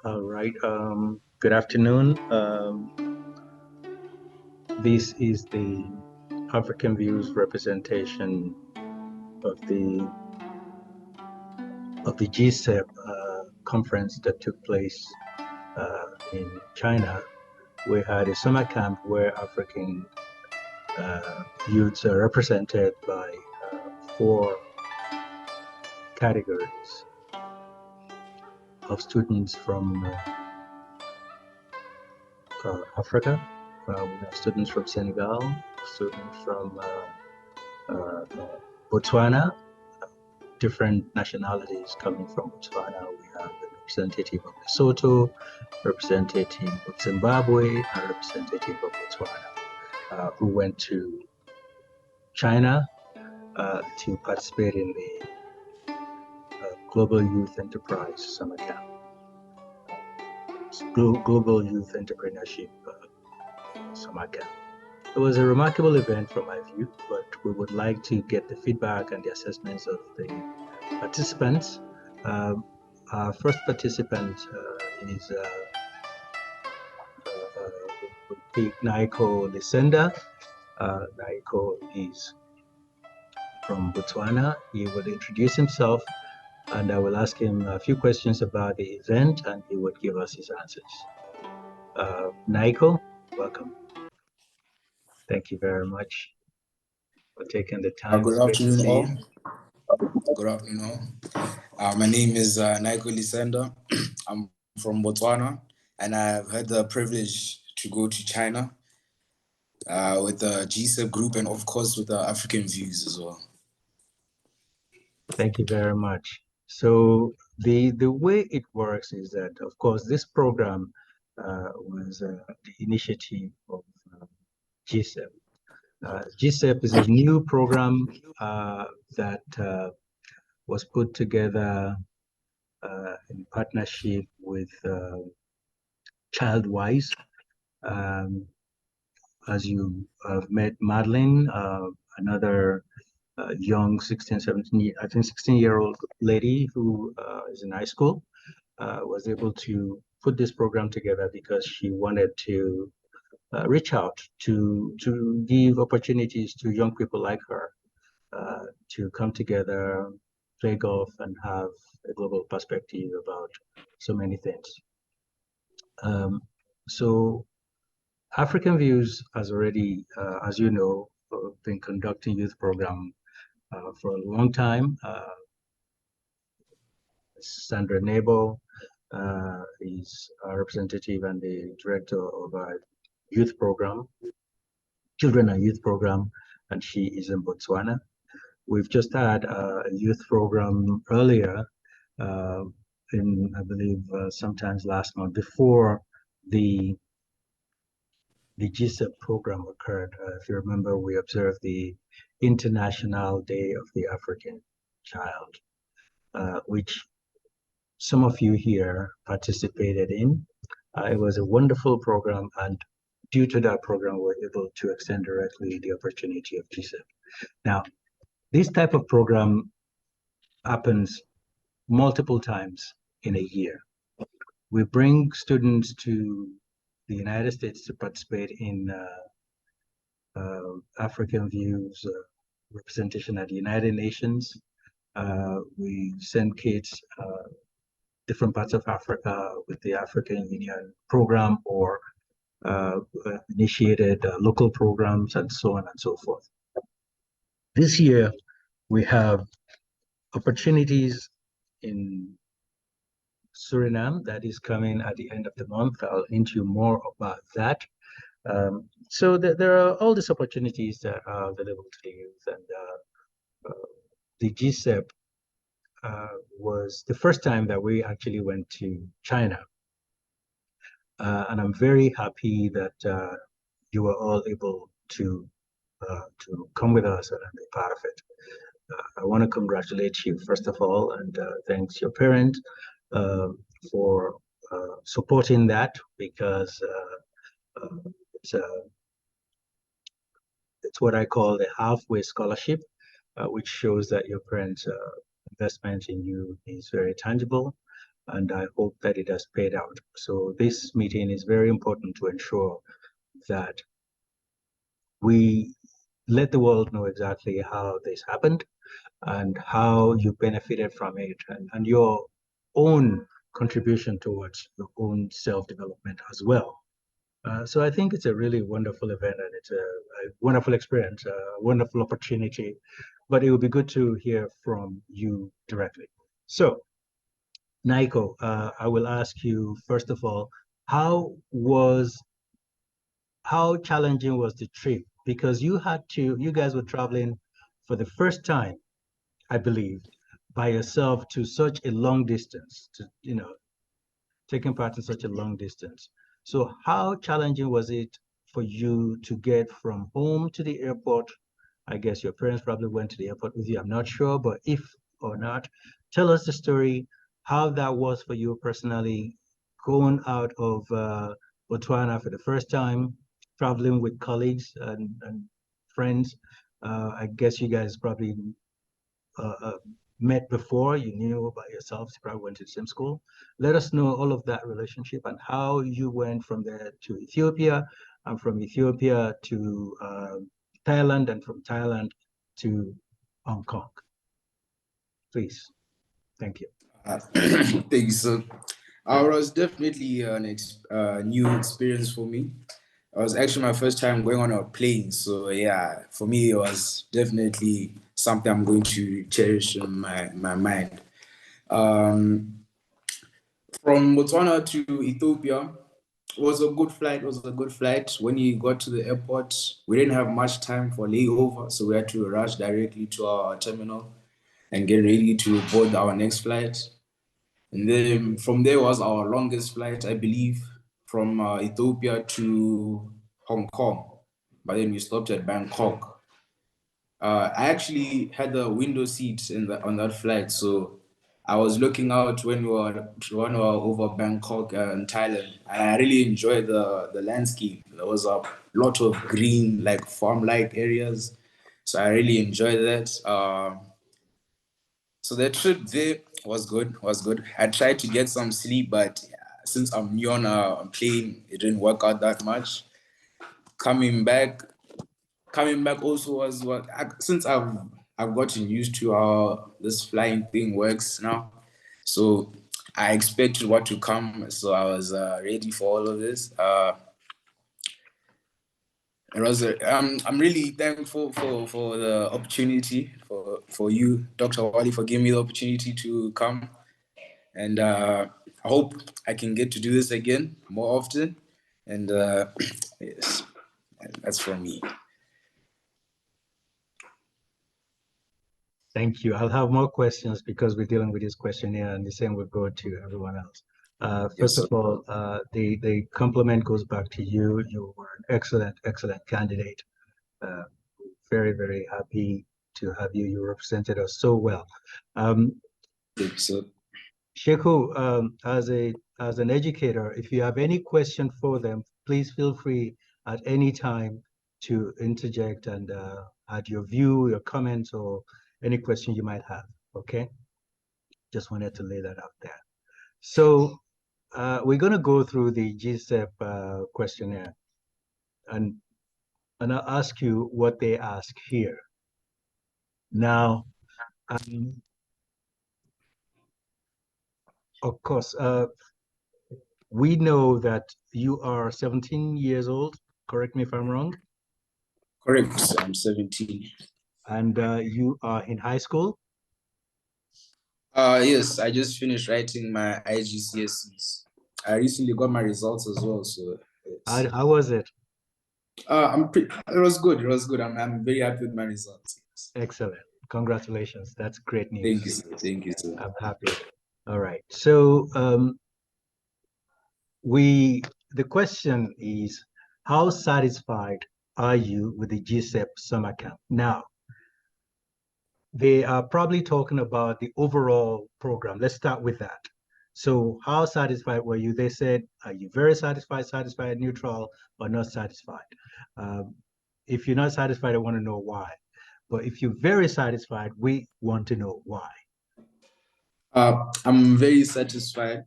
All right. Good afternoon. This is the African Views representation of the GSEP conference that took place in China. We had a summer camp where African youths are represented by four categories of students from Africa. We have students from Senegal, students from Botswana, different nationalities coming from Botswana. We have a representative of Lesotho, representative of Zimbabwe, and representative of Botswana, who went to China to participate in the Global Youth Enterprise Summer Camp, Global Youth Entrepreneurship Summer Camp. It was a remarkable event from my view, but we would like to get the feedback and the assessments of the participants. Our first participant is Naiko Lisenda. Naiko is from Botswana. He will introduce himself, and I will ask him a few questions about the event, and he would give us his answers. Naiko, welcome. Thank you very much for taking the time. Good afternoon, all. Good afternoon, all. My name is Naiko Lisenda. I'm from Botswana, and I've had the privilege to go to China with the GSEP group and, of course, with the African Views as well. Thank you very much. So the way it works is that, of course, this program was the initiative of GSEP. GSEP is a new program that was put together in partnership with Childwise. As you have met Madeline, another young 16, 17, I think 16-year-old lady who is in high school, was able to put this program together because she wanted to reach out to give opportunities to young people like her to come together, play golf, and have a global perspective about so many things. So African Views has already, as you know, been conducting youth program for a long time. Sandra Nebo is our representative and the director of our youth program, children and youth program, and she is in Botswana. We've just had a youth program earlier in, I believe, sometimes last month before the GSEP program occurred. If you remember, we observed the International Day of the African Child, which some of you here participated in. It was a wonderful program, and due to that program, we're able to extend directly the opportunity of GSEP. Now, this type of program happens multiple times in a year. We bring students to the United States to participate in African Views representation at the United Nations. We send kids different parts of Africa with the African Union program or initiated local programs and so on and so forth. This year, we have opportunities in Suriname that is coming at the end of the month. I'll hint you more about that. So there are all these opportunities that are available to the youth, and the GSEP was the first time that we actually went to China. And I'm very happy that you were all able to come with us and be part of it. I want to congratulate you, first of all, and thanks your parents for supporting that, because it's what I call the halfway scholarship, which shows that your parents' investment in you is very tangible. and I hope that it has paid out. So this meeting is very important to ensure that we let the world know exactly how this happened and how you benefited from it, and your own contribution towards your own self-development as well. So I think it's a really wonderful event, and it's a wonderful experience, a wonderful opportunity, but it would be good to hear from you directly. So, Naiko, I will ask you first of all, how was how challenging was the trip? Because you guys were traveling for the first time, I believe, by yourself to such a long distance, taking part in such a long distance. So how challenging was it for you to get from home to the airport? I guess your parents probably went to the airport with you. I'm not sure, but if or not, tell us the story, how that was for you personally, going out of Botswana for the first time, traveling with colleagues and friends. I guess you guys probably uh, uh, met before, you knew about yourselves, you probably went to the same school. Let us know all of that relationship and how you went from there to Ethiopia, and from Ethiopia to Thailand, and from Thailand to Hong Kong. Please. Thank you. Thank you, sir. It was definitely a new experience for me. It was actually my first time going on a plane. So yeah, for me, it was definitely something I'm going to cherish in my mind. Um, from Botswana to Ethiopia, it was a good flight. It was a good flight. When you got to the airport, we didn't have much time for layover, so we had to rush directly to our terminal and get ready to board our next flight. And then from there was our longest flight, I believe, from Ethiopia to Hong Kong. But then we stopped at Bangkok. I actually had the window seat on that flight, so I was looking out when we were over Bangkok and Thailand, and I really enjoyed the landscape. There was a lot of green, like farm-like areas, so I really enjoyed that. So the trip there was good. Was good. I tried to get some sleep, but since I'm new on a plane, it didn't work out that much. Coming back, coming back also was since I've gotten used to how this flying thing works now. So I expected what to come. So I was ready for all of this. It was I'm really thankful for the opportunity for you, Dr. Wali, for giving me the opportunity to come. And I hope I can get to do this again more often. And yes, that's from me. Thank you. I'll have more questions because we're dealing with this questionnaire, and the same will go to everyone else. Yes, First sir. of all, the compliment goes back to you. You were an excellent candidate. Uh, very, very happy to have you. You represented us so well. Thank you, sir. Sheku, as an educator, if you have any question for them, please feel free at any time to interject and add your view, your comments, or any question you might have. Okay, just wanted to lay that out there. So we're going to go through the GSEP questionnaire, and I'll ask you what they ask here. Now, of course, we know that you are 17 years old. Correct me if I'm wrong. Correct. I'm 17. And you are in high school. Yes, I just finished writing my IGCSEs. I recently got my results as well, so How was it? It was good. It was good. I'm very happy with my results. Yes. Excellent. Congratulations. That's great Thank you, news. sir. Thank you, sir. I'm happy. All right. So the question is, how satisfied are you with the GSEP summer camp? Now, they are probably talking about the overall program. Let's start with that. So how satisfied were you? They said, are you very satisfied, neutral, or not satisfied? If you're not satisfied, I want to know why. But if you're very satisfied, we want to know why. I'm very satisfied.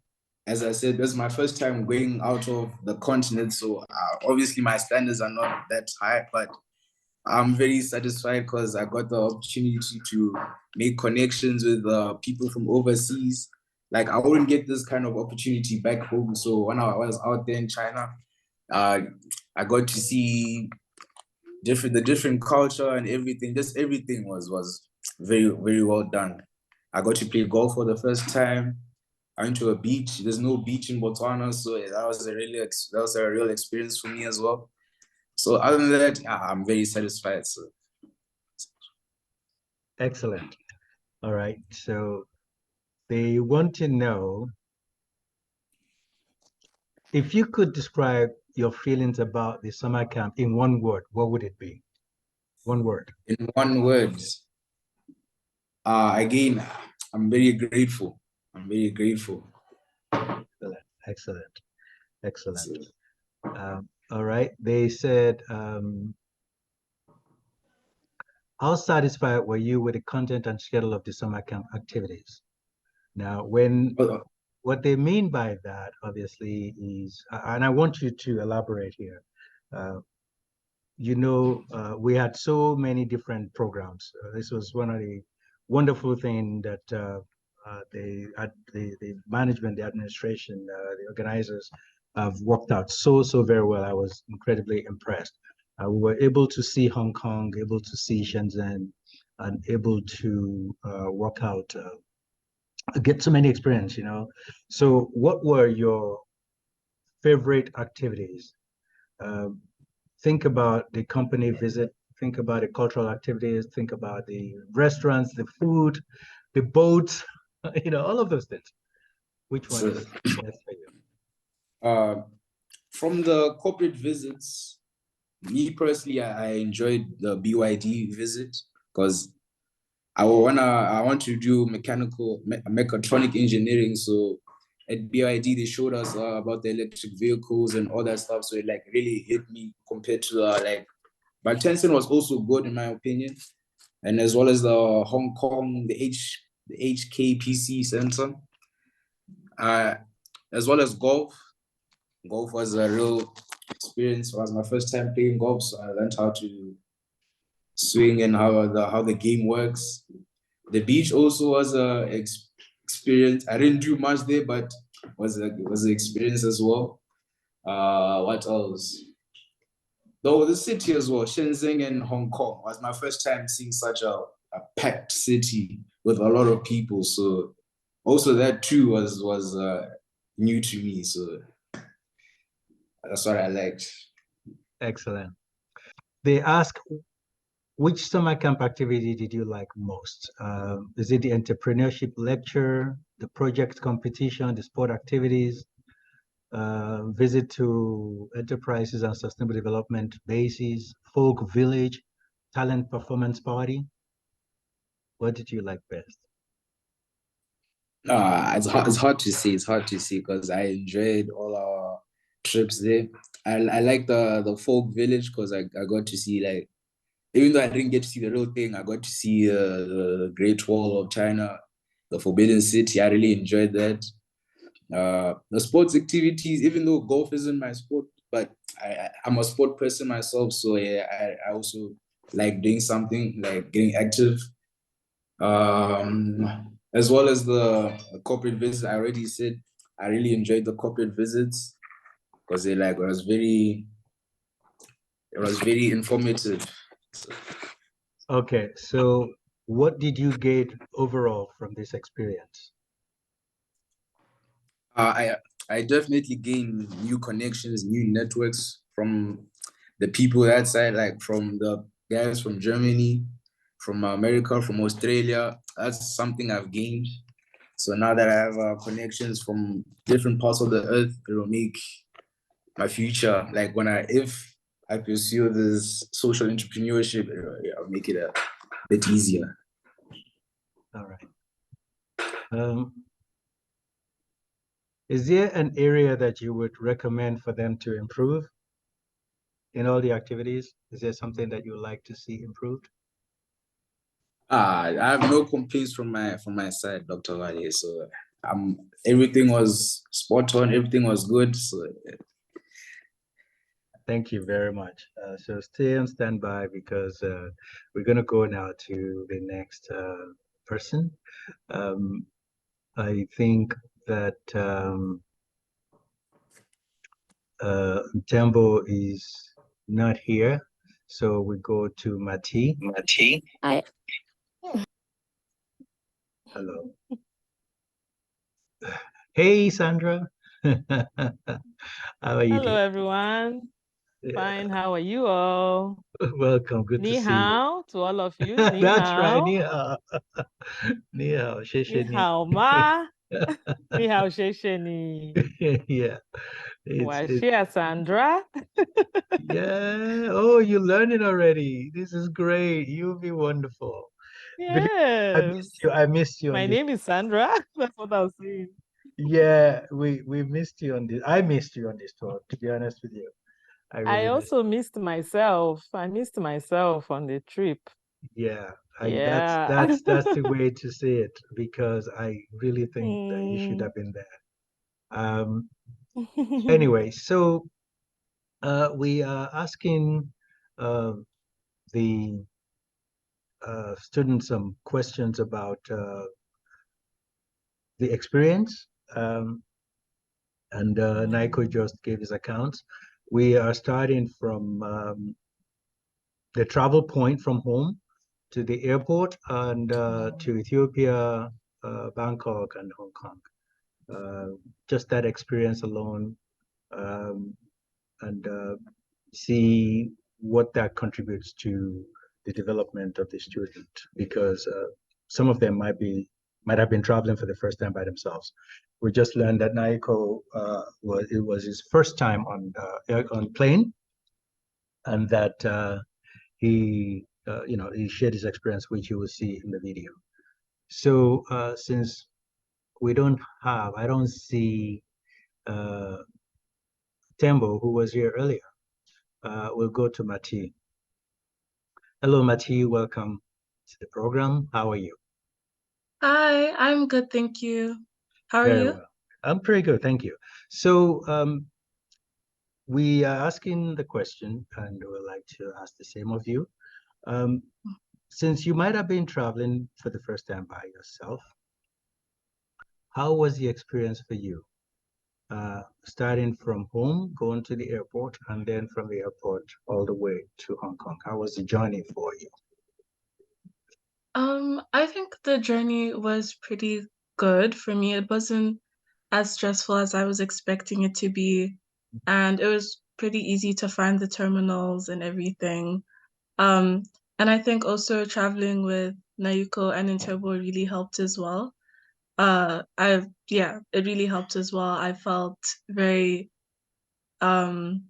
As I said, this is my first time going out of the continent, so obviously my standards are not that high, but I'm very satisfied because I got the opportunity to make connections with people from overseas. Like I wouldn't get this kind of opportunity back home. So when I was out there in China, uh, I got to see the different culture and everything. Just everything was very well done. I got to play golf for the first time. I went to a beach. There's no beach in Botswana, so that was that was a real experience for me as well. So other than that, I'm very satisfied. So Excellent. All right. So they want to know if you could describe your feelings about the summer camp in one word, what would it be? One word. in one word, again, I'm very grateful. I'm very grateful. Excellent. Excellent. Excellent. So, All right. They said, how satisfied were you with the content and schedule of the summer camp activities? Now, uh, what they mean by that, obviously, is, and I want you to elaborate here. Uh, we had so many different programs. This was one of the wonderful things that the management, the administration, the organizers have worked out so very well. I was incredibly impressed. We were able to see Hong Kong, able to see Shenzhen, and able to work out, get so many experience. So, what were your favorite activities? Um, think about the company visit, think about the cultural activities, think about the restaurants, the food, the boats, all of those things. Which one so is best for you? uh, from the corporate visits, me personally, I enjoyed the BYD visit because I want to do mechatronic engineering. So at BID they showed us about the electric vehicles and all that stuff. So it like really hit me compared to but Tencent was also good in my opinion, and as well as the Hong Kong the HKPC Center, uh, as well as golf. Golf was a real experience. It was my first time playing golf, so I learned how to swing and how the game works. The beach also was a experience. I didn't do much there, but was an experience as well. What else? Though the city as well, Shenzhen and Hong Kong was my first time seeing such a packed city with a lot of people. So also that too was new to me. So that's what I liked. Excellent. They ask, which summer camp activity did you like most? Is it the entrepreneurship lecture, the project competition, the sport activities, visit to enterprises and sustainable development bases, folk village, talent performance party? What did you like best? It's hard to see. It's hard to see because I enjoyed all our trips there. I like the folk village because I got to see like even though I didn't get to see the real thing, I got to see the Great Wall of China, the Forbidden City. I really enjoyed that. The sports activities, even though golf isn't my sport, but I'm a sport person myself, so yeah, I also like doing something like getting active. As well as the corporate visits, I already said I really enjoyed the corporate visits because it was very informative. So, Okay, so what did you get overall from this experience? uh, I I definitely gained new connections, new networks from the people that side, like from the guys from Germany, from America, from Australia. That's something I've gained. So now that I have connections from different parts of the earth, it will make my future, like if I pursue this social entrepreneurship, it'll make it a bit easier. All right. Is there an area that you would recommend for them to improve in all the activities? Is there something that you would like to see improved? I have no complaints from my side, Dr. Wale. So everything was spot on, everything was good. So Thank you very much. So stay on standby because we're going to go now to the next person. I think that Tembo is not here. So we go to Mati. Mati. Hi. Hello. Hey, Sandra. How are you Hello, doing? everyone. Yeah. Fine. How are you all? Welcome. Good to Ni see you. hao to all of you. Ni That's right. hao. Ni hao. Ni hao. Xie Ni xie ni. hao ma. Ni hao sheshe ni. Yeah. It's Washia Sandra. yeah. Oh, you're learning already. This is great. You'll be wonderful. Believe I Yes. missed you. I missed you on My this. name is Sandra. That's what I was saying. Yeah, we missed you on this. I missed you on this talk, to be honest with you. I I really missed. also missed myself. I missed myself on the trip. Yeah, that's Yeah. that's the way to say it because I really think that you should Mm. have been there. Anyway, so we are asking uh, the students some questions about the experience, and Naiko just gave his accounts. We are starting from the travel point from home to the airport and to Ethiopia, Bangkok, and Hong Kong. Just that experience alone, um, and see what that contributes to the development of the student, because some of them might have been traveling for the first time by themselves. We just learned that Naiko was his first time on plane, and that he shared his experience, which you will see in the video. So since I don't see uh, Tembo, who was here earlier. We'll go to Mati. Hello, Mati. Welcome to the program. How are you? Hi, I'm good, thank you. How are Very you? well. I'm pretty good, thank you. So we are asking the question, and we'd like to ask the same of you. Um, since you might have been traveling for the first time by yourself, how was the experience for you? Starting from home, going to the airport, and then from the airport all the way to Hong Kong. How was the journey for you? I think the journey was pretty good for me. It wasn't as stressful as I was expecting it to be, and it was pretty easy to find the terminals and everything. Um, and I think also traveling with Nayuko and Interbo really helped as well. It really helped as well. I felt very, um,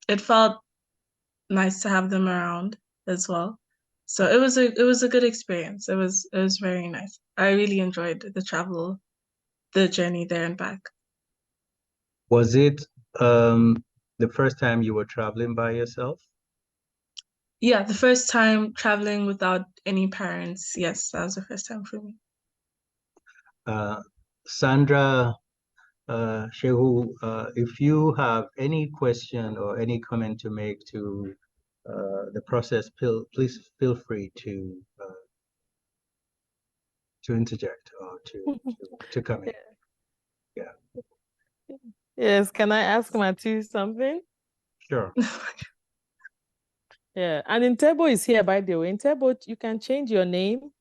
it felt nice to have them around as well. So it was a good experience. It was very nice. I really enjoyed the journey there and back. Was it the first time you were traveling by yourself? Yeah, the first time traveling without any parents. Yes, that was the first time for me. Sandra, Shehu, if you have any question or any comment to make to the process, please feel free to interject or to come in. Yeah, Yes. Can I ask Mati something? sure. Yeah. And Intebo is here, by the way. Intebo, you can change your name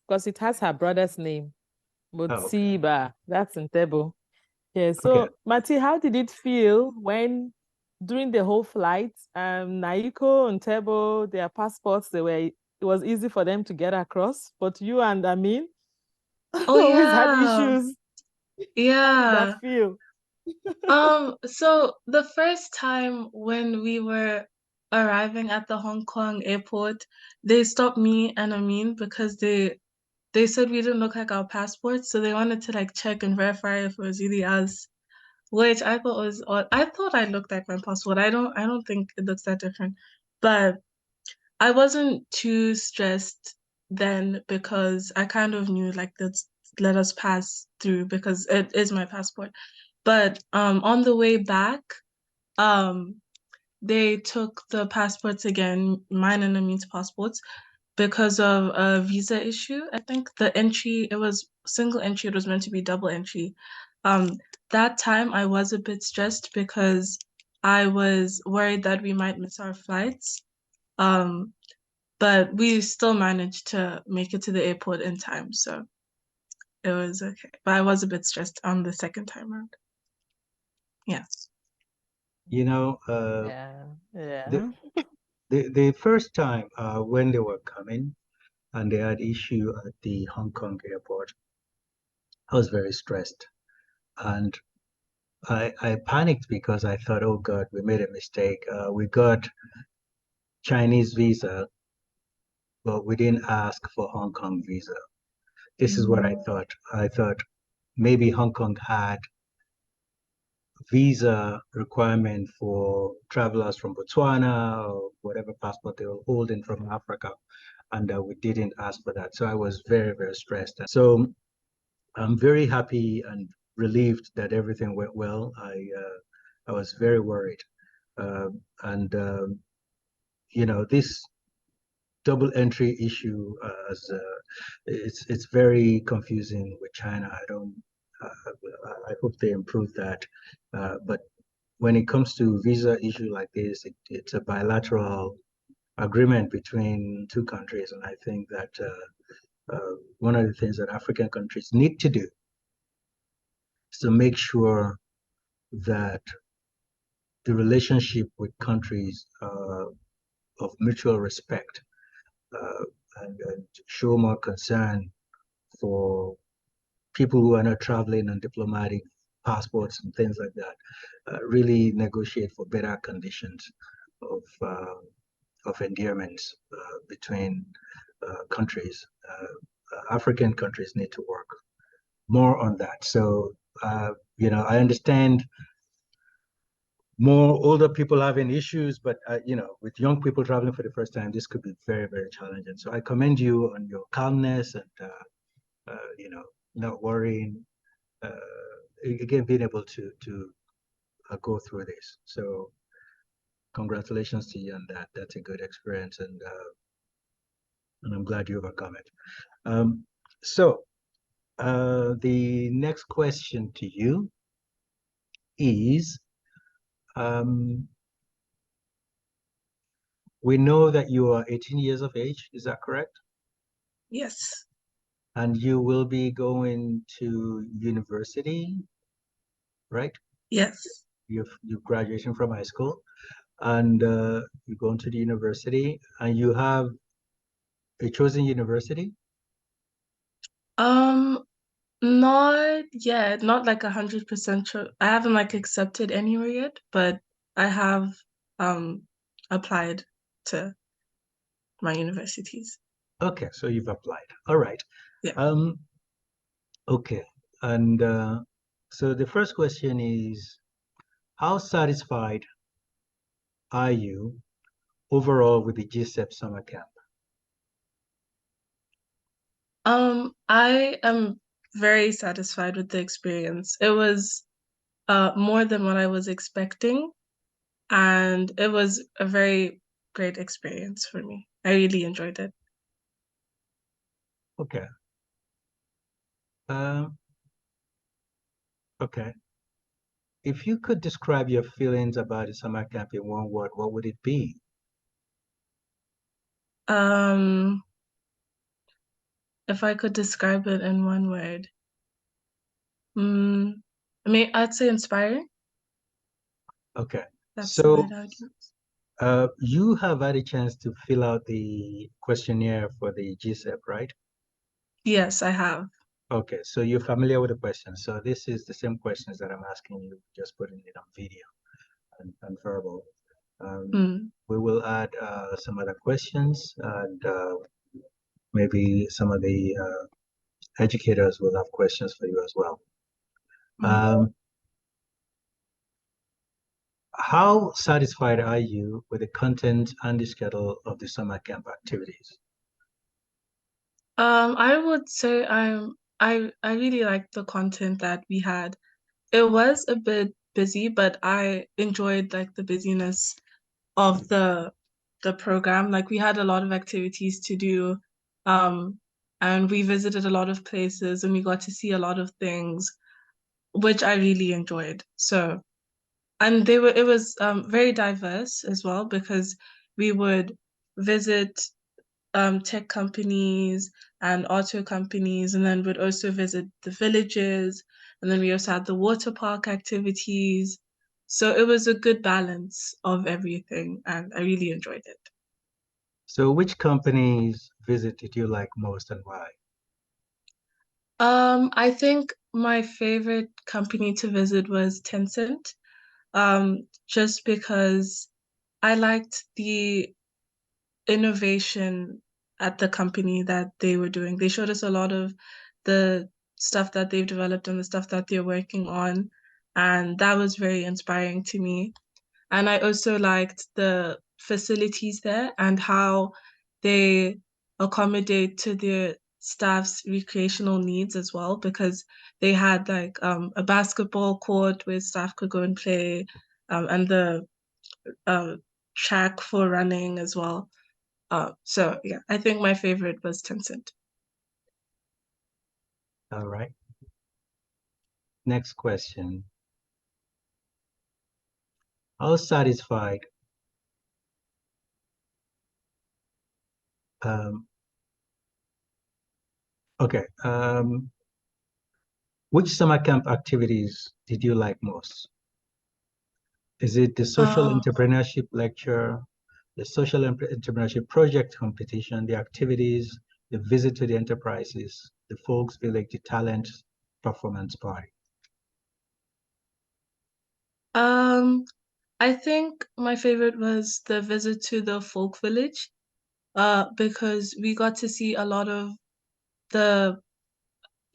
because it has her brother's name. Oh, okay. Mutsiba. That's Intebo. Yeah. Okay. So, Mati, how did it feel when during the whole flight, Naiko and Tebo, their passports, it was easy for them to get across, but you and Amin Oh always had yeah. issues. How did that Yeah. feel? So the first time when we were arriving at the Hong Kong airport, they stopped me and Amin because they said we didn't look like our passports, so they wanted to like check and verify if it was really us, which I thought was odd. I thought I looked like my passport. I don't think it looks that different. But I wasn't too stressed then because I kind of knew like that's let us pass through because it is my passport. But on the way back, um they took the passports again, mine and Amin's passports, because of a visa issue. I think the entry, it was single entry, it was meant to be double entry. That time I was a bit stressed because I was worried that we might miss our flights. But we still managed to make it to the airport in time, so it was okay. But I was a bit stressed on the second time around. Yeah. You know, Yeah. Yeah. the first time when they were coming and they had issue at the Hong Kong airport, I was very stressed. And I panicked because I thought, oh God, we made a mistake. We got Chinese visa, but we didn't ask for Hong Kong visa. This is what I thought. I thought maybe Hong Kong had visa requirement for travelers from Botswana or whatever passport they were holding from Africa, and we didn't ask for that. So I was very, very stressed. So I'm very happy and relieved that everything went well. I was very worried, and this double entry issue as it's very confusing with China. I don't. I hope they improve that, but when it comes to visa issue like this, it's a bilateral agreement between two countries, and I think that one of the things that African countries need to do is to make sure that the relationship with countries of mutual respect uh, and show more concern for people who are not traveling on diplomatic passports and things like that, really negotiate for better conditions of endearments between countries. African countries need to work more on that. So, I understand more older people having issues, but with young people traveling for the first time, this could be very, very challenging. So I commend you on your calmness and not worrying. Again, being able to go through this. So congratulations to you on that. That's a good experience, and I'm glad you overcome it. So the next question to you is, we know that you are 18 years of age, is that correct? Yes. And you will be going to university, right? Yes. You've graduation from high school, and you're going to the university, and you have a chosen university? Um, Not yet, not like 100% sure. I haven't like accepted anywhere yet, but I have um applied to my universities. Okay, so you've applied. All right. Yeah. Um, okay. And so the first question is, how satisfied are you overall with the GSEP summer camp? I am very satisfied with the experience. It was more than what I was expecting, and it was a very great experience for me. I really enjoyed it. Okay. Um, okay. If you could describe your feelings about the summer camp in one word, what would it be? Um, if I could describe it in one word, mm, I'd say inspiring. Okay. That's the So word I would use. you have had a chance to fill out the questionnaire for the GSEP, right? Yes, I have. Okay, so you're familiar with the questions. So this is the same questions that I'm asking you, just putting it on video and verbal. Mm, We will add some other questions, and maybe some of the educators will have questions for you as well. mm. Um, how satisfied are you with the content and the schedule of the summer camp activities? I would say I really liked the content that we had. It was a bit busy, but I enjoyed like the busyness of the program. Like we had a lot of activities to do, um, and we visited a lot of places and we got to see a lot of things, which I really enjoyed. So, and it was very diverse as well because we would visit tech companies and auto companies, and then would also visit the villages, and then we also had the water park activities. So it was a good balance of everything, and I really enjoyed it. So which companies visit did you like most and why? I think my favorite company to visit was Tencent, just because I liked the innovation at the company that they were doing. They showed us a lot of the stuff that they've developed and the stuff that they're working on. And that was very inspiring to me. And I also liked the facilities there and how they accommodate to their staff's recreational needs as well, because they had like a basketball court where staff could go and play, and the uh, track for running as well. So yeah, I think my favorite was Tencent. All right. Next question. How satisfied um, okay. Which summer camp activities did you like most? Is it the social Uh, entrepreneurship lecture, the social entrepreneurship project competition, the activities, the visit to the enterprises, the folks village, the talent performance party? um, I think my favorite was the visit to the folk village, because we got to see a lot of the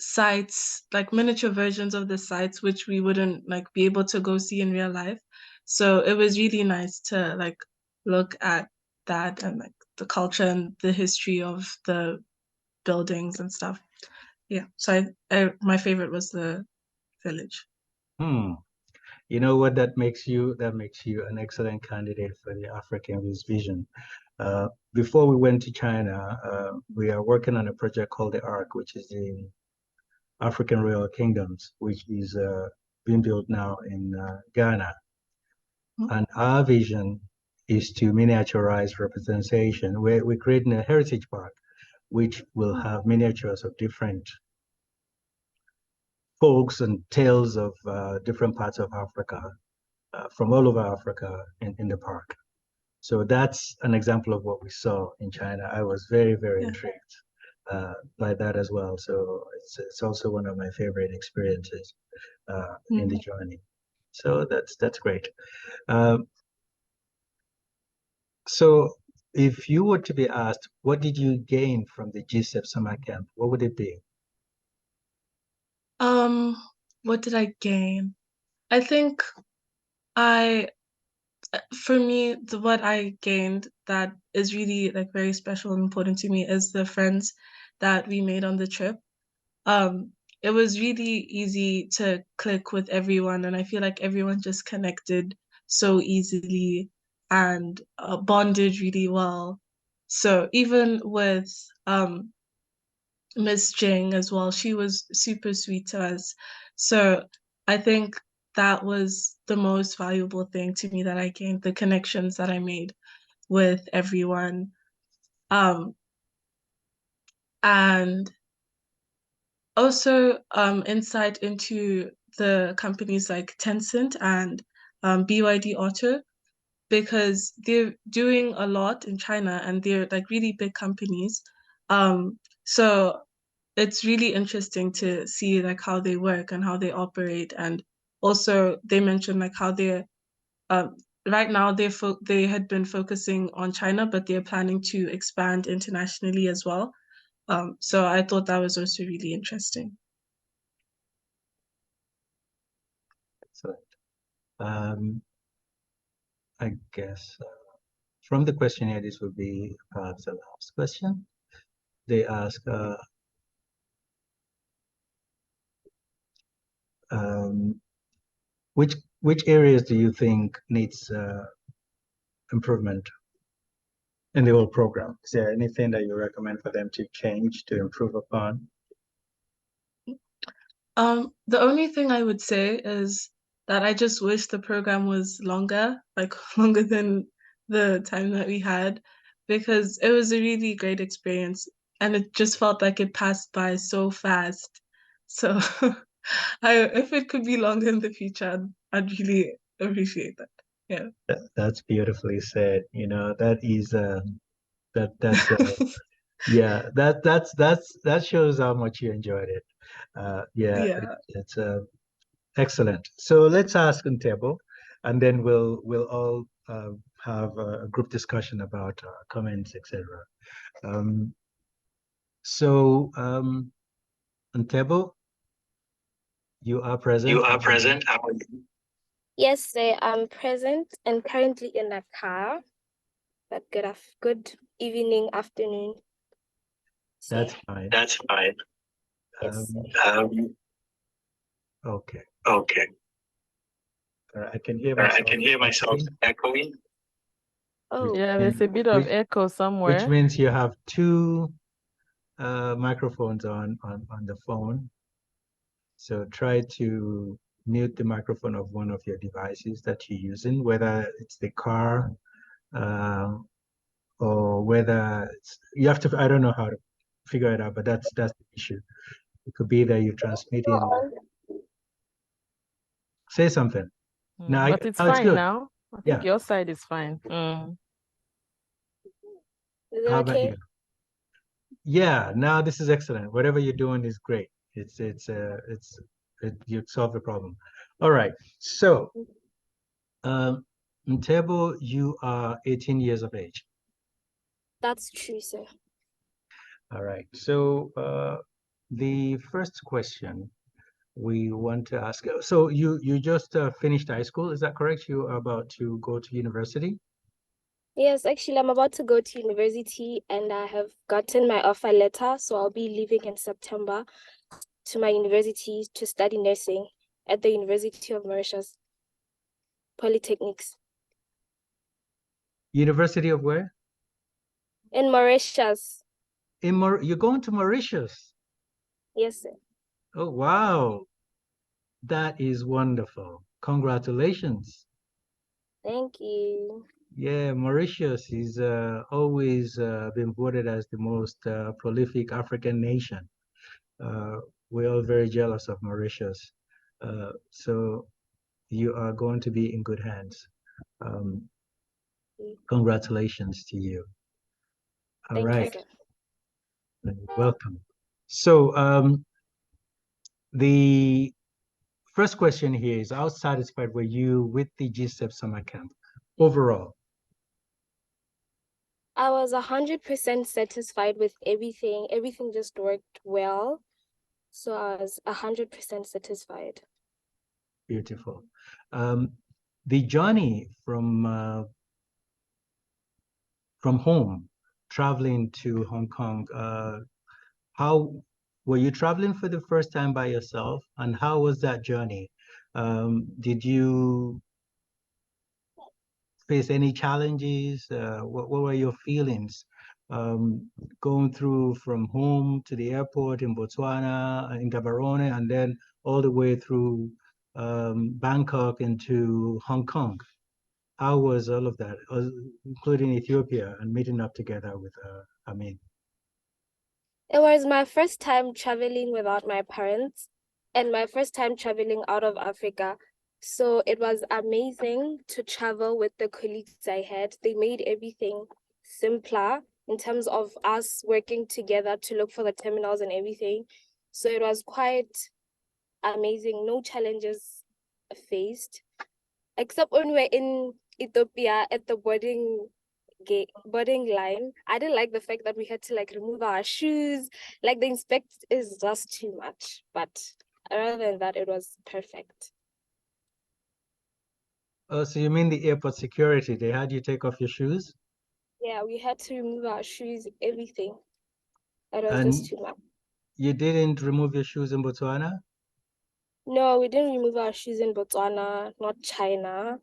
sites, like miniature versions of the sites, which we wouldn't like be able to go see in real life. So it was really nice to like look at that and like the culture and the history of the buildings and stuff. Yeah. So my favorite was the village. Hmm. You know what that makes you an excellent candidate for the African Vision. Before we went to China, we are working on a project called the ARC, which is the African Royal Kingdoms, which is being built now in Ghana. Mm. And our vision is to miniaturize representation. We're creating a heritage park, which will have miniatures of different folks and tales of different parts of Africa, from all over Africa in the park. So that's an example of what we saw in China. I was very, very Yeah. intrigued by that as well. So it's also one of my favorite experiences in the Mm. journey. So that's great. Um, so if you were to be asked, what did you gain from the GSEP summer camp? What would it be? Um, what did I gain? I think I, for me, what I gained that is really like very special and important to me is the friends that we made on the trip. Um, it was really easy to click with everyone, and I feel like everyone just connected so easily and bonded really well. So even with Miss Jing as well. She was super sweet to us. So I think that was the most valuable thing to me that I gained, the connections that I made with everyone. Um, and also insight into the companies like Tencent and BYD Auto, because they're doing a lot in China and they're like really big companies. So it's really interesting to see like how they work and how they operate, and also they mentioned like how they're um, right now they had been focusing on China, but they're planning to expand internationally as well. So I thought that was also really interesting. Excellent. I guess from the questionnaire, this would be perhaps the last question. they ask, which areas do you think needs improvement in the whole program? Is there anything that you recommend for them to change, to improve upon? The only thing I would say is that I just wish the program was longer, like longer than the time that we had, because it was a really great experience and it just felt like it passed by so fast. So if it could be longer in the future, I'd really appreciate that. Yeah. That's beautifully said. You know, that is that's yeah, that shows how much you enjoyed it. Yeah, Yeah. it's excellent. So let's ask Ntebo, and then we'll all have a group discussion about comments, etc. Um, so Ntebo, you are present. You How are are you? present. How are you? Yes, sir, I'm present and currently in a car. But good evening, afternoon. That's Sir. fine. That's fine. Yes, Um, sir. okay. Okay. I can hear I myself can hear myself echoing, echoing. Oh, Yeah, there's a bit of which echo which somewhere. means you have two microphones on the phone. So try to mute the microphone of one of your devices that you're using, whether it's the car uh, or whether it's, you have to, I don't know how to figure it out, but that's the issue. It could be that you're transmitting. Say something. Now, But it's now it's fine good. now. I Yeah. think your side is fine. Is it How about okay? you? Yeah. Now this is excellent. Whatever you're doing is great. You solve the problem. All right. So, Ntebo, you are 18 years of age. That's true, sir. All right. So, the first question we want to ask. So you just finished high school, is that correct? You are about to go to university? Yes, actually, I'm about to go to university and I have gotten my offer letter, so I'll be leaving in September to my university to study nursing at the University of Mauritius Polytechnics. University of where? In Mauritius. You're going to Mauritius. Yes, sir. Oh, wow. That is wonderful. Congratulations. Thank you. Yeah, Mauritius is always been voted as the most prolific African nation. We're all very jealous of Mauritius. So you are going to be in good hands. Um, Congratulations to you. All Thank you, right. sir. Welcome. So the first question here is, how satisfied were you with the GSEP summer camp overall? I was 100% satisfied with everything. Everything just worked well. So I was 100% satisfied. Beautiful. The journey from home, traveling to Hong Kong, how were you traveling for the first time by yourself, and how was that journey? Did you face any challenges? What were your feelings going through from home to the airport in Botswana, in Gaborone, and then all the way through Bangkok into Hong Kong? How was all of that, including Ethiopia and meeting up together with Amin? It was my first time traveling without my parents and my first time traveling out of Africa. So it was amazing to travel with the colleagues I had. They made everything simpler in terms of us working together to look for the terminals and everything. So it was quite amazing. No challenges faced, except when we're in Ethiopia at the boarding line. I didn't like the fact that we had to like remove our shoes. Like the inspect is just too much. But other than that, it was perfect. Oh, so you mean the airport security? They had you take off your shoes? Yeah, we had to remove our shoes, everything. It was And just too much. you didn't remove your shoes in Botswana? No, we didn't remove our shoes in Botswana, not China.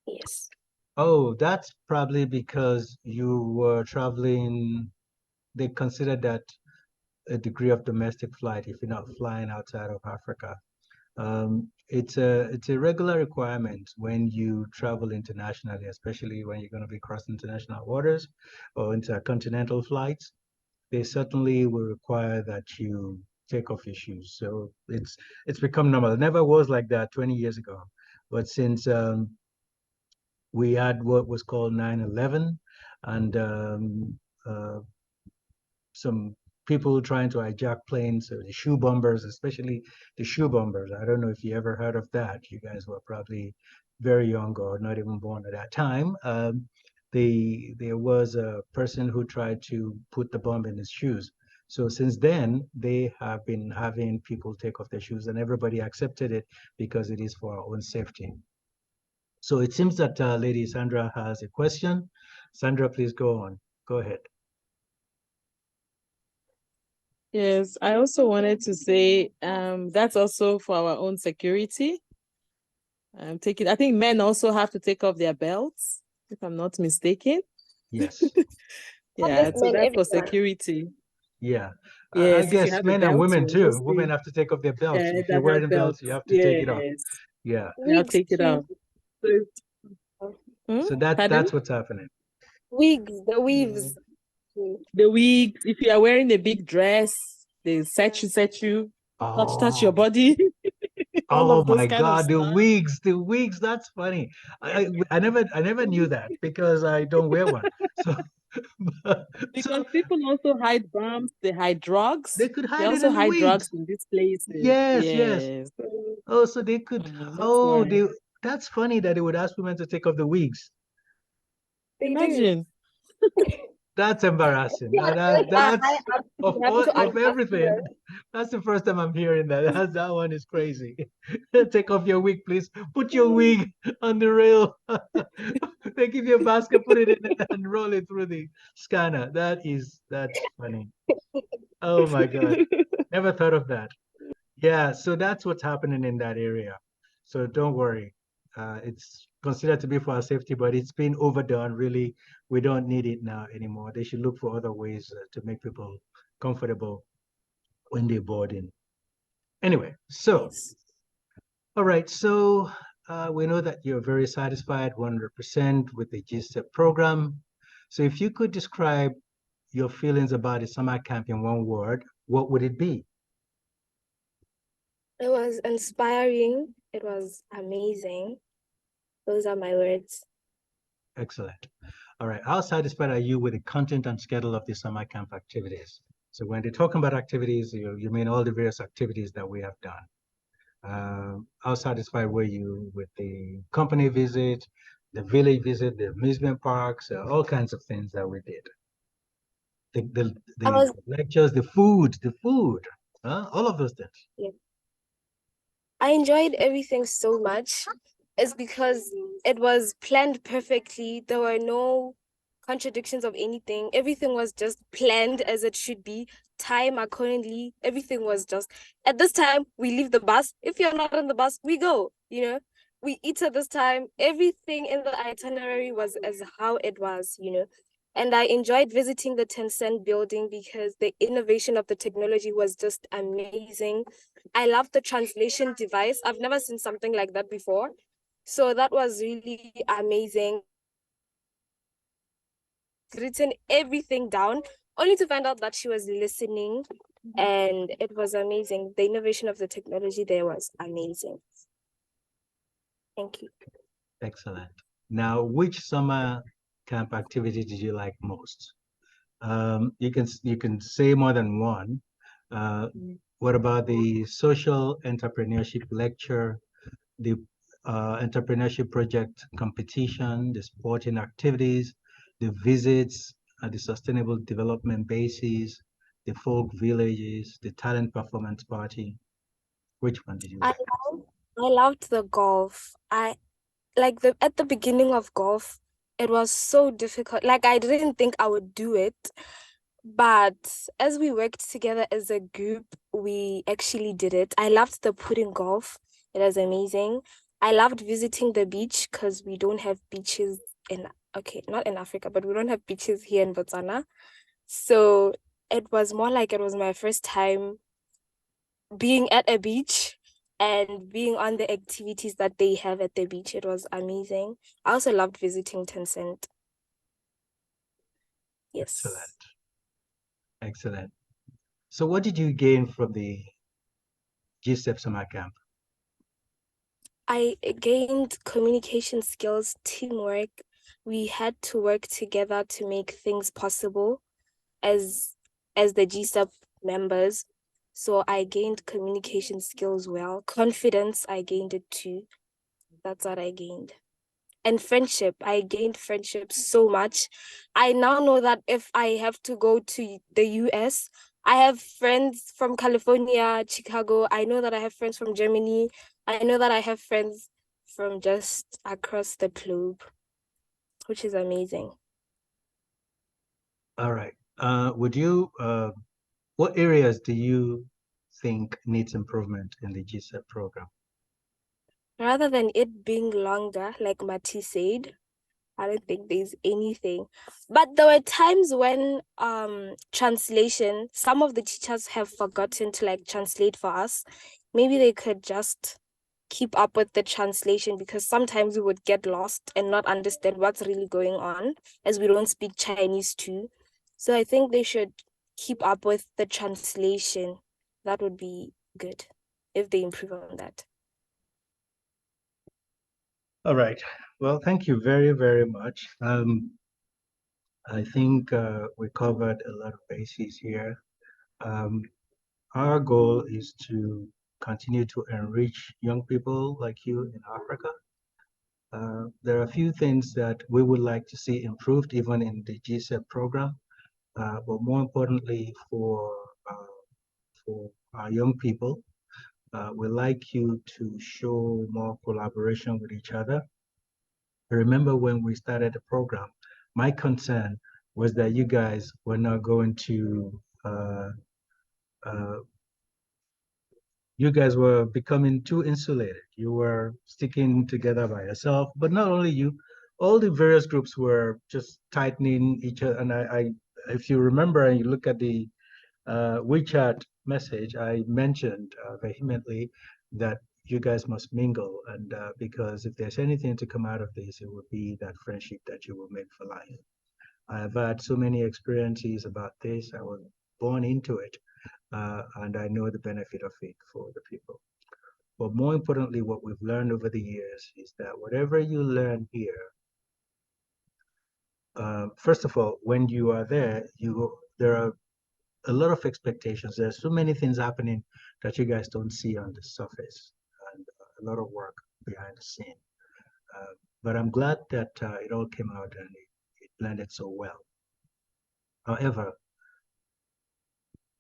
Yes. Oh, that's probably because you were traveling. They consider that a degree of domestic flight if you're not flying outside of Africa. It's a regular requirement when you travel internationally, especially when you're going to be crossing international waters or intercontinental flights. They certainly will require that you take off your shoes. So it's become normal. It never was like that 20 years ago, but since we had what was called 9/11, and uh, some people trying to hijack planes, so the shoe bombers, especially the shoe bombers. I don't know if you ever heard of that. You guys were probably very young or not even born at that time. There was a person who tried to put the bomb in his shoes. So since then, they have been having people take off their shoes, and everybody accepted it because it is for our own safety. So it seems that Lady Sandra has a question. Sandra, please go on. Go ahead. Yes, I also wanted to say that's also for our own security. I think men also have to take off their belts, if I'm not mistaken. Yes. Not Yeah, just so men, that's for everyone. security. Yeah. I Yes, if you guess have a men and belt, women you too. Women mostly have to take off their belts. If you're that has wearing belts, you belts. have to take it off. Yes, Yeah. you have to Wigs take it too. off. Hmm? So Pardon? that's what's happening. Wigs, the Yeah. weaves. too. The wigs, if you are wearing a big dress, they set you, touch your Oh, body, all oh of those my kind of God, stuff. the wigs, that's funny. I never knew that because I don't wear one. So so Because people also hide bombs, they hide drugs. they could They hide it also in the hide drugs wigs. in these places. Yes, yes. Yes. Oh, so they could, That's why. that's funny that they would ask women to take off the wigs. They do. Imagine. That's embarrassing. Yeah, high That's up, you have to of uncuff everything. her. That's the first time I'm hearing that. That one is crazy. Take off your wig, please. Put your wig on the rail. They give you a basket, put it in it, and roll it through the scanner. That's funny. Oh my God. Never thought of that. Yeah, so that's what's happening in that area. So don't worry. It's considered to be for our safety, but it's been overdone. Really, we don't need it now anymore. They should look for other ways to make people comfortable when they board in. Anyway, so Yes. all right, so we know that you're very satisfied 100% with the GSEP program. So if you could describe your feelings about the summer camp in one word, what would it be? It was inspiring. It was amazing. Those are my words. Excellent. All right, how satisfied are you with the content and schedule of the summer camp activities? So when they're talking about activities, you mean all the various activities that we have done. How satisfied were you with the company visit, the village visit, the amusement parks, all kinds of things that we did? I The was, lectures, the food, all of those things. yeah, I enjoyed everything so much. It's because it was planned perfectly. There were no contradictions of anything. Everything was just planned as it should be, time accordingly. Everything was just at this time we leave the bus. If you're not on the bus, we go, We eat at this time. Everything in the itinerary was as how it was. And I enjoyed visiting the Tencent building because the innovation of the technology was just amazing. I love the translation device. I've never seen something like that before. So that was really amazing. Written everything down, only to find out that she was listening, and it was amazing. The innovation of the technology there was amazing. Thank you. Excellent. Now, which summer camp activity did you like most? You can say more than one. What about the social entrepreneurship lecture, the entrepreneurship project competition, the sporting activities, the visits, the sustainable development bases, the folk villages, the talent performance party? Which one did you I like? I loved the golf. I like the at the beginning of golf, it was so difficult. Like I didn't think I would do it, But as we worked together as a group, we actually did it. I loved the pudding golf. It was amazing. I loved visiting the beach because we don't have beaches in, okay, not in Africa, but we don't have beaches here in Botswana. So it was more like it was my first time being at a beach and being on the activities that they have at the beach. It was amazing. I also loved visiting Tencent. Excellent. Yes. Excellent. So what did you gain from the GSEP summer camp? I gained communication skills, teamwork. We had to work together to make things possible as the GSEP members. So I gained communication skills well. Confidence, I gained it too. That's what I gained. And friendship, I gained friendship so much. I now know that if I have to go to the US, I have friends from California, Chicago. I know that I have friends from Germany. I know that I have friends from just across the globe, which is amazing. All right. What areas do you think needs improvement in the GSEP program? Rather than it being longer, like Mati said, I don't think there's anything. But there were times when translation, some of the teachers have forgotten to like translate for us. Maybe they could just keep up with the translation because sometimes we would get lost and not understand what's really going on as we don't speak Chinese too. So I think they should keep up with the translation. That would be good if they improve on that. All right. Well, thank you very, very much. I think we covered a lot of bases here. Um, our goal is to continue to enrich young people like you in Africa. There are a few things that we would like to see improved even in the GSEP program, but more importantly for our young people, we like you to show more collaboration with each other. I remember when we started the program, my concern was that you guys were not going to uh, you guys were becoming too insulated. You were sticking together by yourself, but not only you, all the various groups were just tightening each other. And if you remember and you look at the WeChat message, I mentioned vehemently that you guys must mingle. And because if there's anything to come out of this, it would be that friendship that you will make for life. I've had so many experiences about this. I was born into it, and I know the benefit of it for the people. But more importantly, what we've learned over the years is that whatever you learn here, first of all, when you are there, there are a lot of expectations. There's so many things happening that you guys don't see on the surface, and a lot of work behind the scene. But I'm glad that it all came out and it landed so well. However,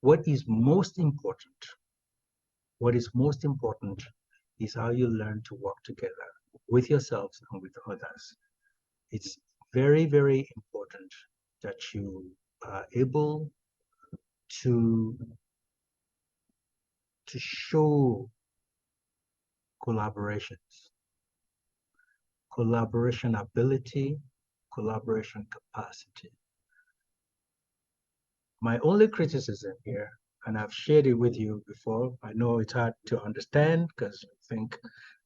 what is most important, what is most important is how you learn to work together with yourselves and with others. It's very, very important that you are able to show collaborations, collaboration ability, collaboration capacity. My only criticism here, and I've shared it with you before, I know it's hard to understand because you think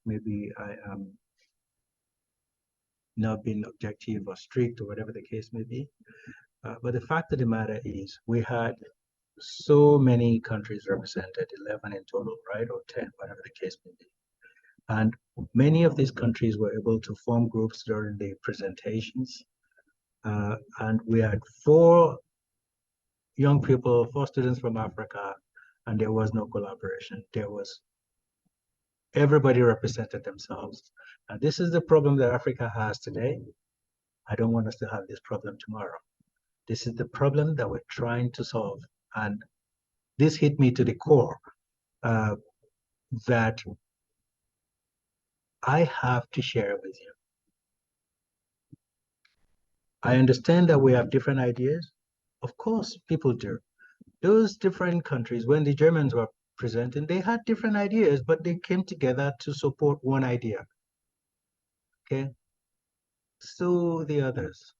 maybe I am not being objective or strict or whatever the case may be. But the fact of the matter is we had so many countries represented, 11 in total, right? Or 10, whatever the case may be. And many of these countries were able to form groups during the presentations. And we had four young people, four students from Africa, and there was no collaboration. There was everybody represented themselves. And this is the problem that Africa has today. I don't want us to have this problem tomorrow. This is the problem that we're trying to solve. And this hit me to the core that I have to share with you. I understand that we have different ideas, Of course, people do. Those different countries, when the Germans were presenting, they had different ideas, but they came together to support one idea. Okay, so the others.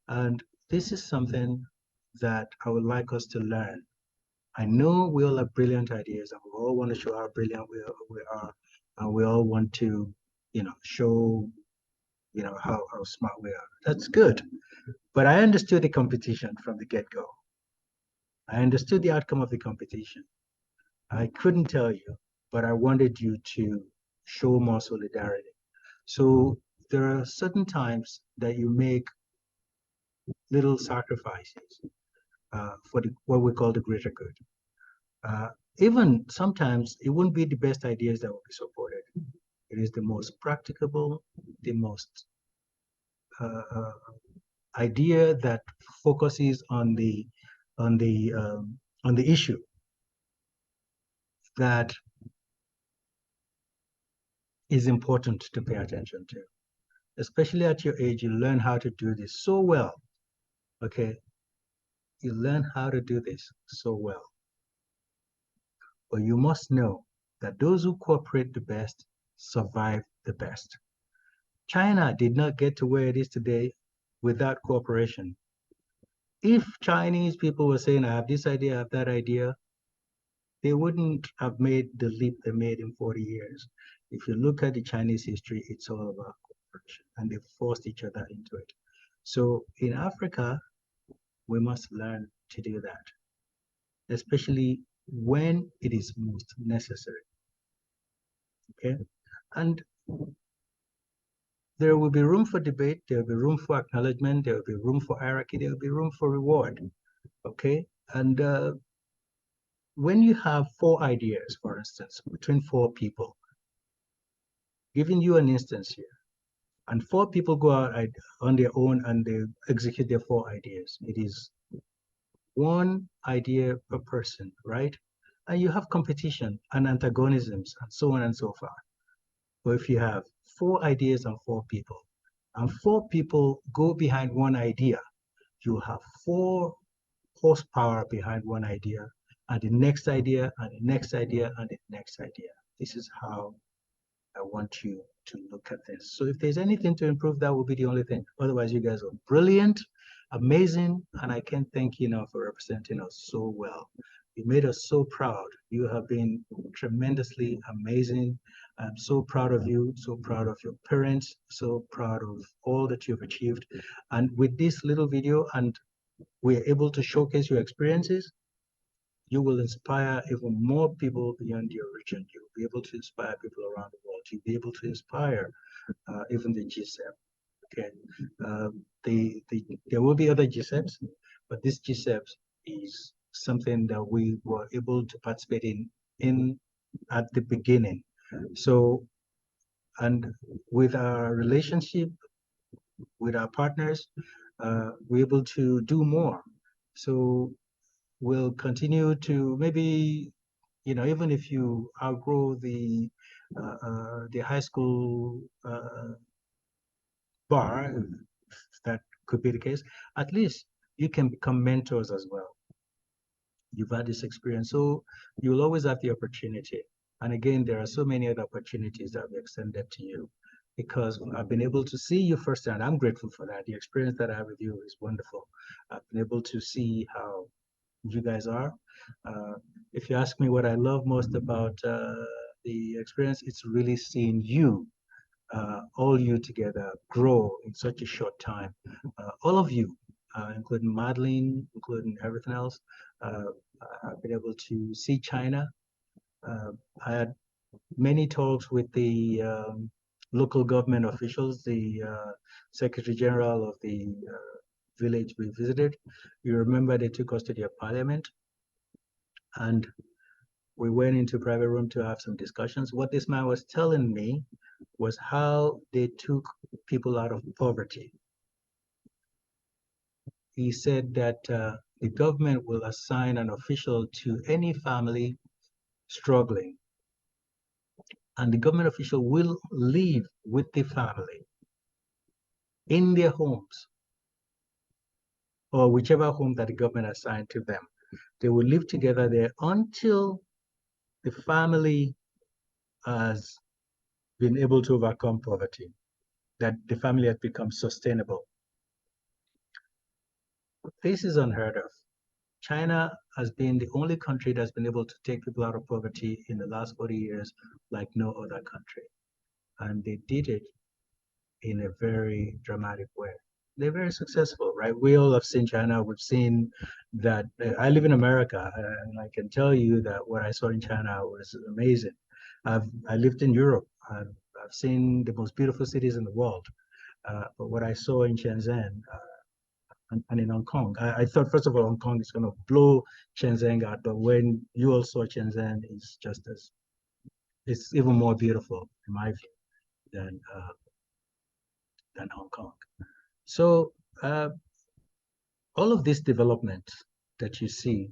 And this is something that I would like us to learn. I know we all have brilliant ideas and we all want to show how brilliant we are. And we all want to, show, how smart we are. That's good. But I understood the competition from the get-go. I understood the outcome of the competition. I couldn't tell you, but I wanted you to show more solidarity. So there are certain times that you make little sacrifices for what we call the greater good. Uh, Even sometimes it wouldn't be the best ideas that will be supported. It is the most practicable, the most idea that focuses on the on the issue that is important to pay attention to. Especially at your age, you learn how to do this so well. Okay, you learn how to do this so well. But you must know that those who cooperate the best survive the best. China did not get to where it is today without cooperation. If Chinese people were saying, I have this idea, I have that idea, they wouldn't have made the leap they made in 40 years. If you look at the Chinese history, it's all about cooperation, and they forced each other into it. So in Africa, we must learn to do that, especially when it is most necessary. Okay? And there will be room for debate, there will be room for acknowledgement, there will be room for hierarchy, there will be room for reward. Okay? And when you have 4 ideas, for instance, between 4 people, giving you an instance here, and 4 people go out on their own and they execute their 4 ideas, it is 1 idea per person, right? And you have competition and antagonisms and so on and so forth. But if you have 4 ideas and 4 people, and 4 people go behind 1 idea, you have 4 horsepower behind 1 idea, and the next idea, and the next idea, and the next idea. This is how I want you to look at this. So if there's anything to improve, that will be the only thing. Otherwise, you guys are brilliant, amazing, and I can't thank you enough for representing us so well. You made us so proud. You have been tremendously amazing. I'm so proud of you, so proud of your parents, so proud of all that you've achieved. And with this little video, and we're able to showcase your experiences, you will inspire even more people beyond your region. You'll be able to inspire people around the world. You'll be able to inspire even the GSEP. Okay, there will be other GSEPs, but this GSEP is something that we were able to participate in at the beginning. So, and with our relationship with our partners, we're able to do more. So we'll continue to maybe, even if you outgrow the high school bar, if that could be the case, at least you can become mentors as well. You've had this experience, so you'll always have the opportunity. And again, there are so many other opportunities that we extended to you because I've been able to see you firsthand. I'm grateful for that. The experience that I have with you is wonderful. I've been able to see how you guys are. If you ask me what I love most about the experience, it's really seeing you, all you together, grow in such a short time. All of you, including Madeline, including everything else. I've been able to see China. I had many talks with the local government officials, the Secretary General of the village we visited. You remember they took us to their parliament and we went into a private room to have some discussions. What this man was telling me was how they took people out of poverty. He said that the government will assign an official to any family struggling, and the government official will live with the family in their homes or whichever home that the government assigned to them. They will live together there until the family has been able to overcome poverty, that the family has become sustainable. This is unheard of. China has been the only country that's been able to take people out of poverty in the last 40 years like no other country. And they did it in a very dramatic way. They're very successful, right? We all have seen China. We've seen that. I live in America, and I can tell you that what I saw in China was amazing. I lived in Europe. I've seen the most beautiful cities in the world. But what I saw in Shenzhen and in Hong Kong, I thought, first of all, Hong Kong is going to blow Shenzhen out. But when you all saw Shenzhen, it's even more beautiful, in my view, than Hong Kong. So all of this development that you see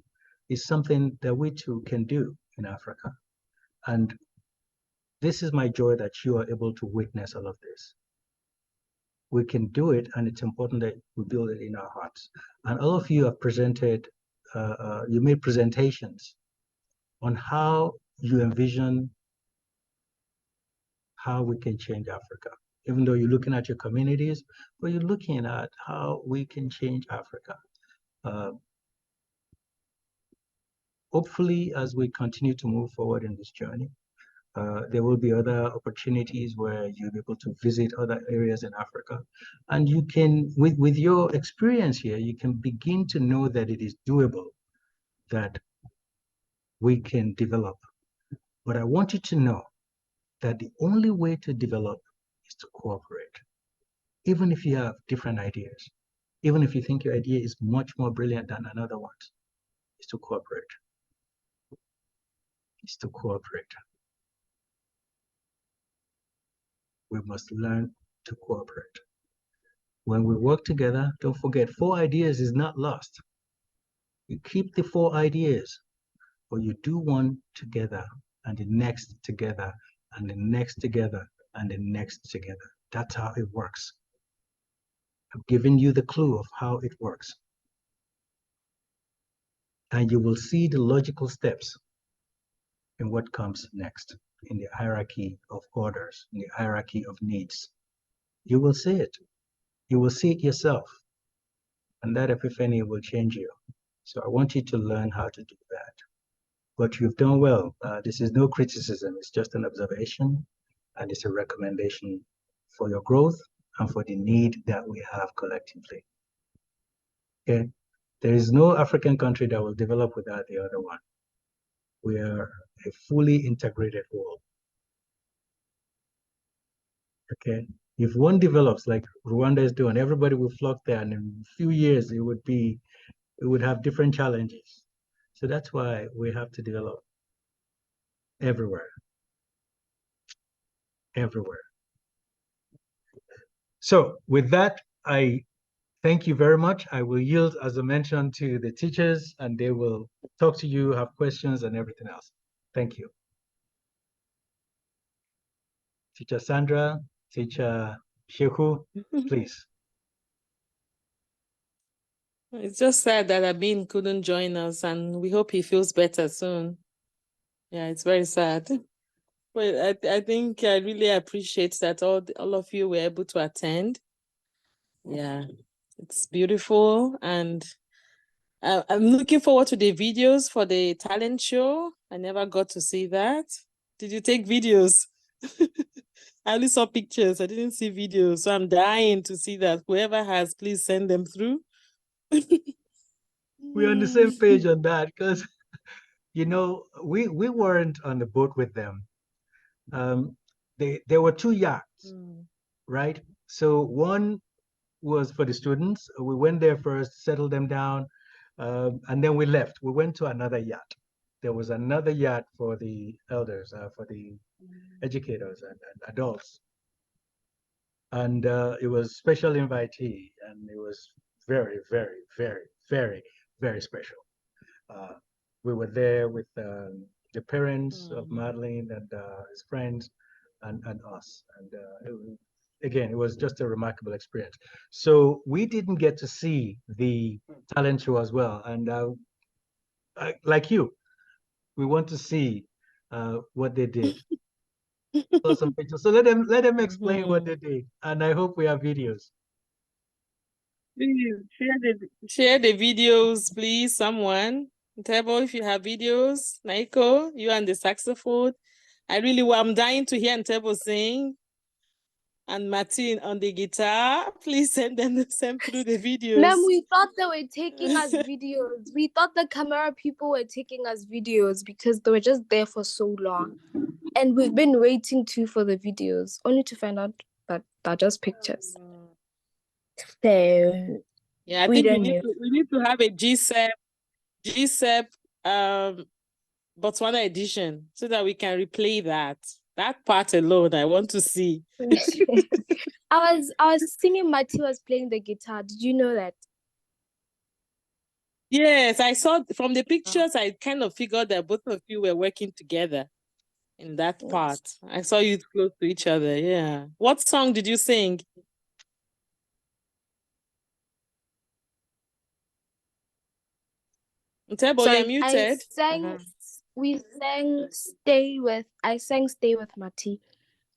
is something that we too can do in Africa. And this is my joy that you are able to witness all of this. We can do it, and it's important that we build it in our hearts. And all of you have presented, you made presentations on how you envision how we can change Africa. Even though you're looking at your communities, but you're looking at how we can change Africa. Hopefully, as we continue to move forward in this journey, there will be other opportunities where you'll be able to visit other areas in Africa. And you can, with your experience here, you can begin to know that it is doable, that we can develop. But I want you to know that the only way to develop is to cooperate. Even if you have different ideas, even if you think your idea is much more brilliant than another one's, is to cooperate. Is to cooperate. We must learn to cooperate. When we work together, don't forget, 4 ideas is not lost. You keep the 4 ideas, but you do one together, and the next together, and the next together, and the next together. That's how it works. I've given you the clue of how it works. And you will see the logical steps in what comes next in the hierarchy of orders, in the hierarchy of needs. You will see it. You will see it yourself. And that epiphany will change you. So I want you to learn how to do that. But you've done well. This is no criticism. It's just an observation. And it's a recommendation for your growth and for the need that we have collectively. Okay? There is no African country that will develop without the other one. We are a fully integrated whole. Okay? If one develops like Rwanda is doing, everybody will flock there, and in a few years it would have different challenges. So that's why we have to develop everywhere. Everywhere. So with that, I thank you very much. I will yield, as I mentioned, to the teachers, and they will talk to you, have questions, and everything else. Thank you. Teacher Sandra, Teacher Shehu, please. It's just sad that Abin couldn't join us, and we hope he feels better soon. Yeah, it's very sad. But I think I really appreciate that all of you were able to attend. Yeah, it's beautiful, and I'm looking forward to the videos for the talent show. I never got to see that. Did you take videos? I only saw pictures. I didn't see videos, so I'm dying to see that. Whoever has, please send them through. We're on the same page on that, because you know, we weren't on the boat with them. There were 2 yachts, right? So one was for the students. We went there first, settled them down, and then we left. We went to another yacht. There was another yacht for the elders, for the educators and adults. And it was special invitee, and it was very, very, very, very, very special. We were there with the parents of Madeline and his friends and us. And again, it was just a remarkable experience. So we didn't get to see the talent show as well. And like you, we want to see what they did. So some pictures. So let them explain what they did. And I hope we have videos. Please share the videos, please. Someone. Ntebo, if you have videos, Naiko, you and the saxophone. I'm dying to hear Ntebo sing. And Martin on the guitar. Please send through the videos. Ma'am, we thought they were taking us videos. We thought the camera people were taking us videos because they were just there for so long. And we've been waiting too for the videos, only to find out that they're just pictures. So yeah, I we think don't we know. need to have a GSEP Botswana edition so that we can replay that. That part alone, I want to see. I was singing. Mati was playing the guitar. Did you know that? Yes, I saw from the pictures. I kind of figured that both of you were working together in that part. I saw you close to each other. Yeah. What song did you sing? Ntebo, you're muted. I sang Stay With Mati.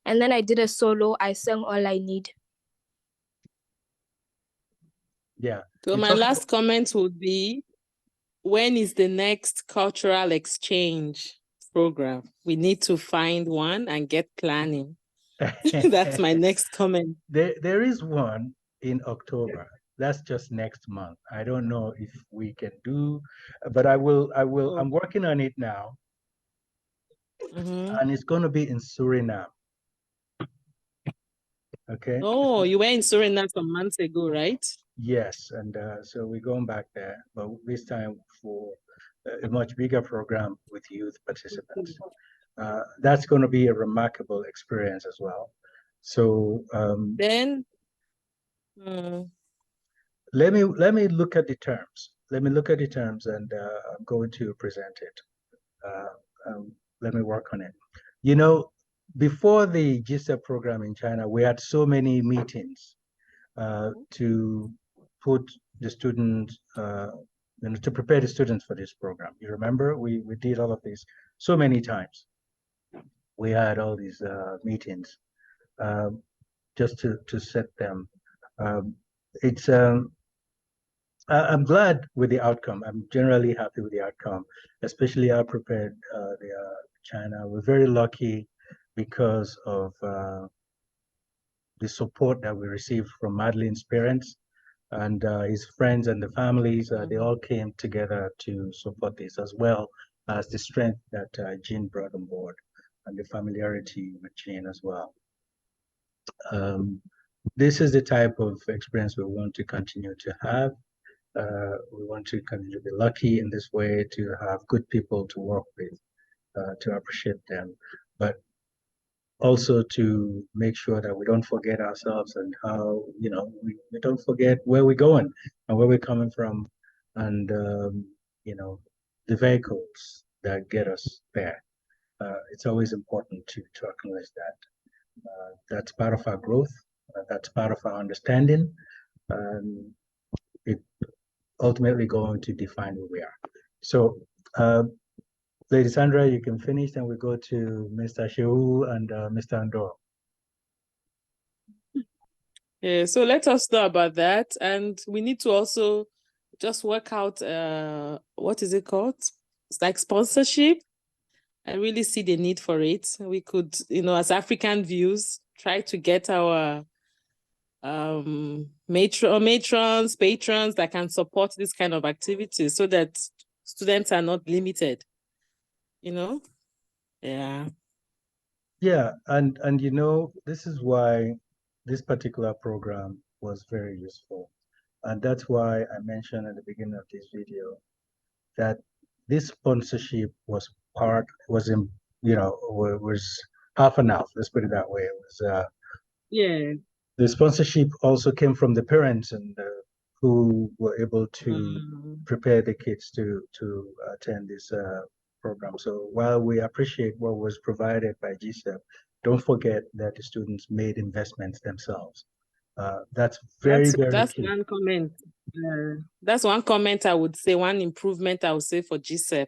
And then I did a solo. I sang All I Need. Yeah. So my last comment would be, when is the next cultural exchange program? We need to find one and get planning. That's my next comment. There is one in October. That's just next month. I don't know if we can do, but I'm working on it now. And it's going to be in Suriname. Okay. Oh, you were in Suriname some months ago, right? Yes, and so we're going back there, but this time for a much bigger program with youth participants. That's going to be a remarkable experience as well. So then let me look at the terms. Let me look at the terms, and I'm going to present it. Let me work on it. You know, before the GSEP program in China, we had so many meetings to put the students, to prepare the students for this program. You remember, we did all of this so many times. We had all these meetings just to set them. I'm glad with the outcome. I'm generally happy with the outcome, especially how prepared China. We're very lucky because of the support that we received from Madeline's parents and his friends and the families. They all came together to support this, as well as the strength that Jean brought on board and the familiarity with Jean as well. This is the type of experience we want to continue to have. We want to continue to be lucky in this way, to have good people to work with, to appreciate them, but also to make sure that we don't forget ourselves and how, we don't forget where we're going and where we're coming from, and, the vehicles that get us there. It's always important to acknowledge that. That's part of our growth. That's part of our understanding. It ultimately going to define who we are. So, Lady Sandra, you can finish, and we go to Mr. Shehu and Mr. Andor. Yeah, so let us know about that. And we need to also just work out, what is it called? It's like sponsorship. I really see the need for it. We could, as African views, try to get our patrons that can support this kind of activities so that students are not limited. Yeah. Yeah, and this is why this particular program was very useful. And that's why I mentioned at the beginning of this video that this sponsorship was half and half, let's put it that way. It was the sponsorship also came from the parents, and who were able to prepare the kids to attend this program. So while we appreciate what was provided by GSEP, don't forget that the students made investments themselves. That's very That's key. one comment. That's one comment I would say, one improvement I would say for GSEP.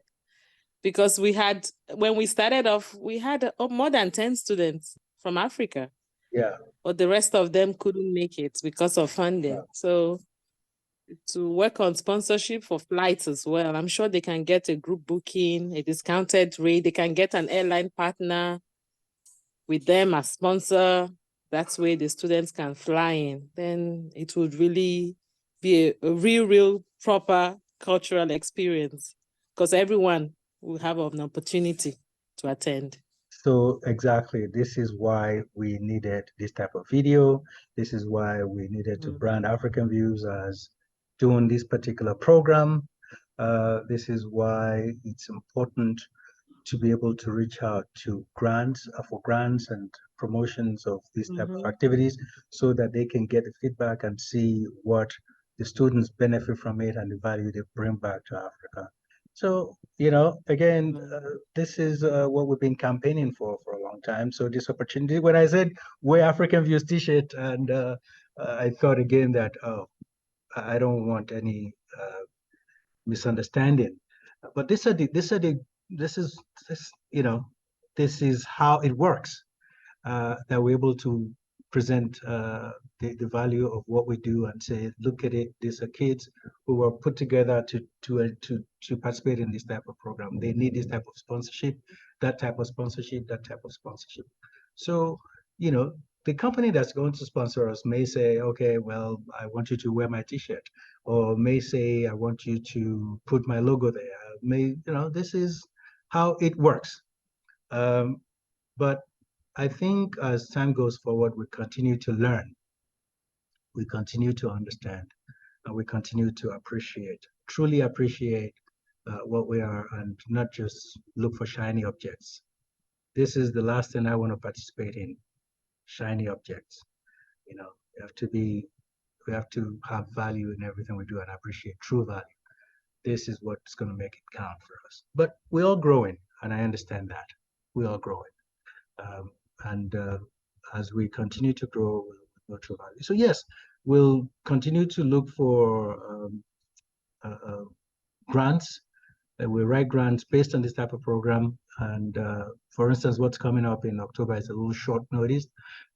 Because when we started off, we had more than 10 students from Africa. Yeah. But the rest of them couldn't make it because of funding. Yeah. So to work on sponsorship for flights as well, I'm sure they can get a group booking, a discounted rate. They can get an airline partner with them as sponsor. That's where the students can fly in. Then it would really be a real proper cultural experience, because everyone will have an opportunity to attend. So exactly, this is why we needed this type of video. This is why we needed to brand African Views as doing this particular program. This is why it's important to be able to reach out to grants for grants and promotions of these type of activities, so that they can get the feedback and see what the students benefit from it and the value they bring back to Africa. So, again, this is what we've been campaigning for a long time. So this opportunity, when I said wear African Views t-shirt, and I thought again that, oh, I don't want any misunderstanding. But this is this is how it works. That we're able to present the value of what we do and say, look at it. These are kids who were put together to participate in this type of program. They need this type of sponsorship, that type of sponsorship, that type of sponsorship. So, the company that's going to sponsor us may say, okay, well, I want you to wear my t-shirt, or may say, I want you to put my logo there. This is how it works. But I think as time goes forward, we continue to learn, we continue to understand, and we continue to truly appreciate what we are, and not just look for shiny objects. This is the last thing I want to participate in, shiny objects. We have to have value in everything we do and appreciate true value. This is what's going to make it count for us. But we're all growing, and I understand that. We're all growing. And as we continue to grow, we'll true value. So yes, we'll continue to look for grants. We'll write grants based on this type of program. And for instance, what's coming up in October is a little short notice.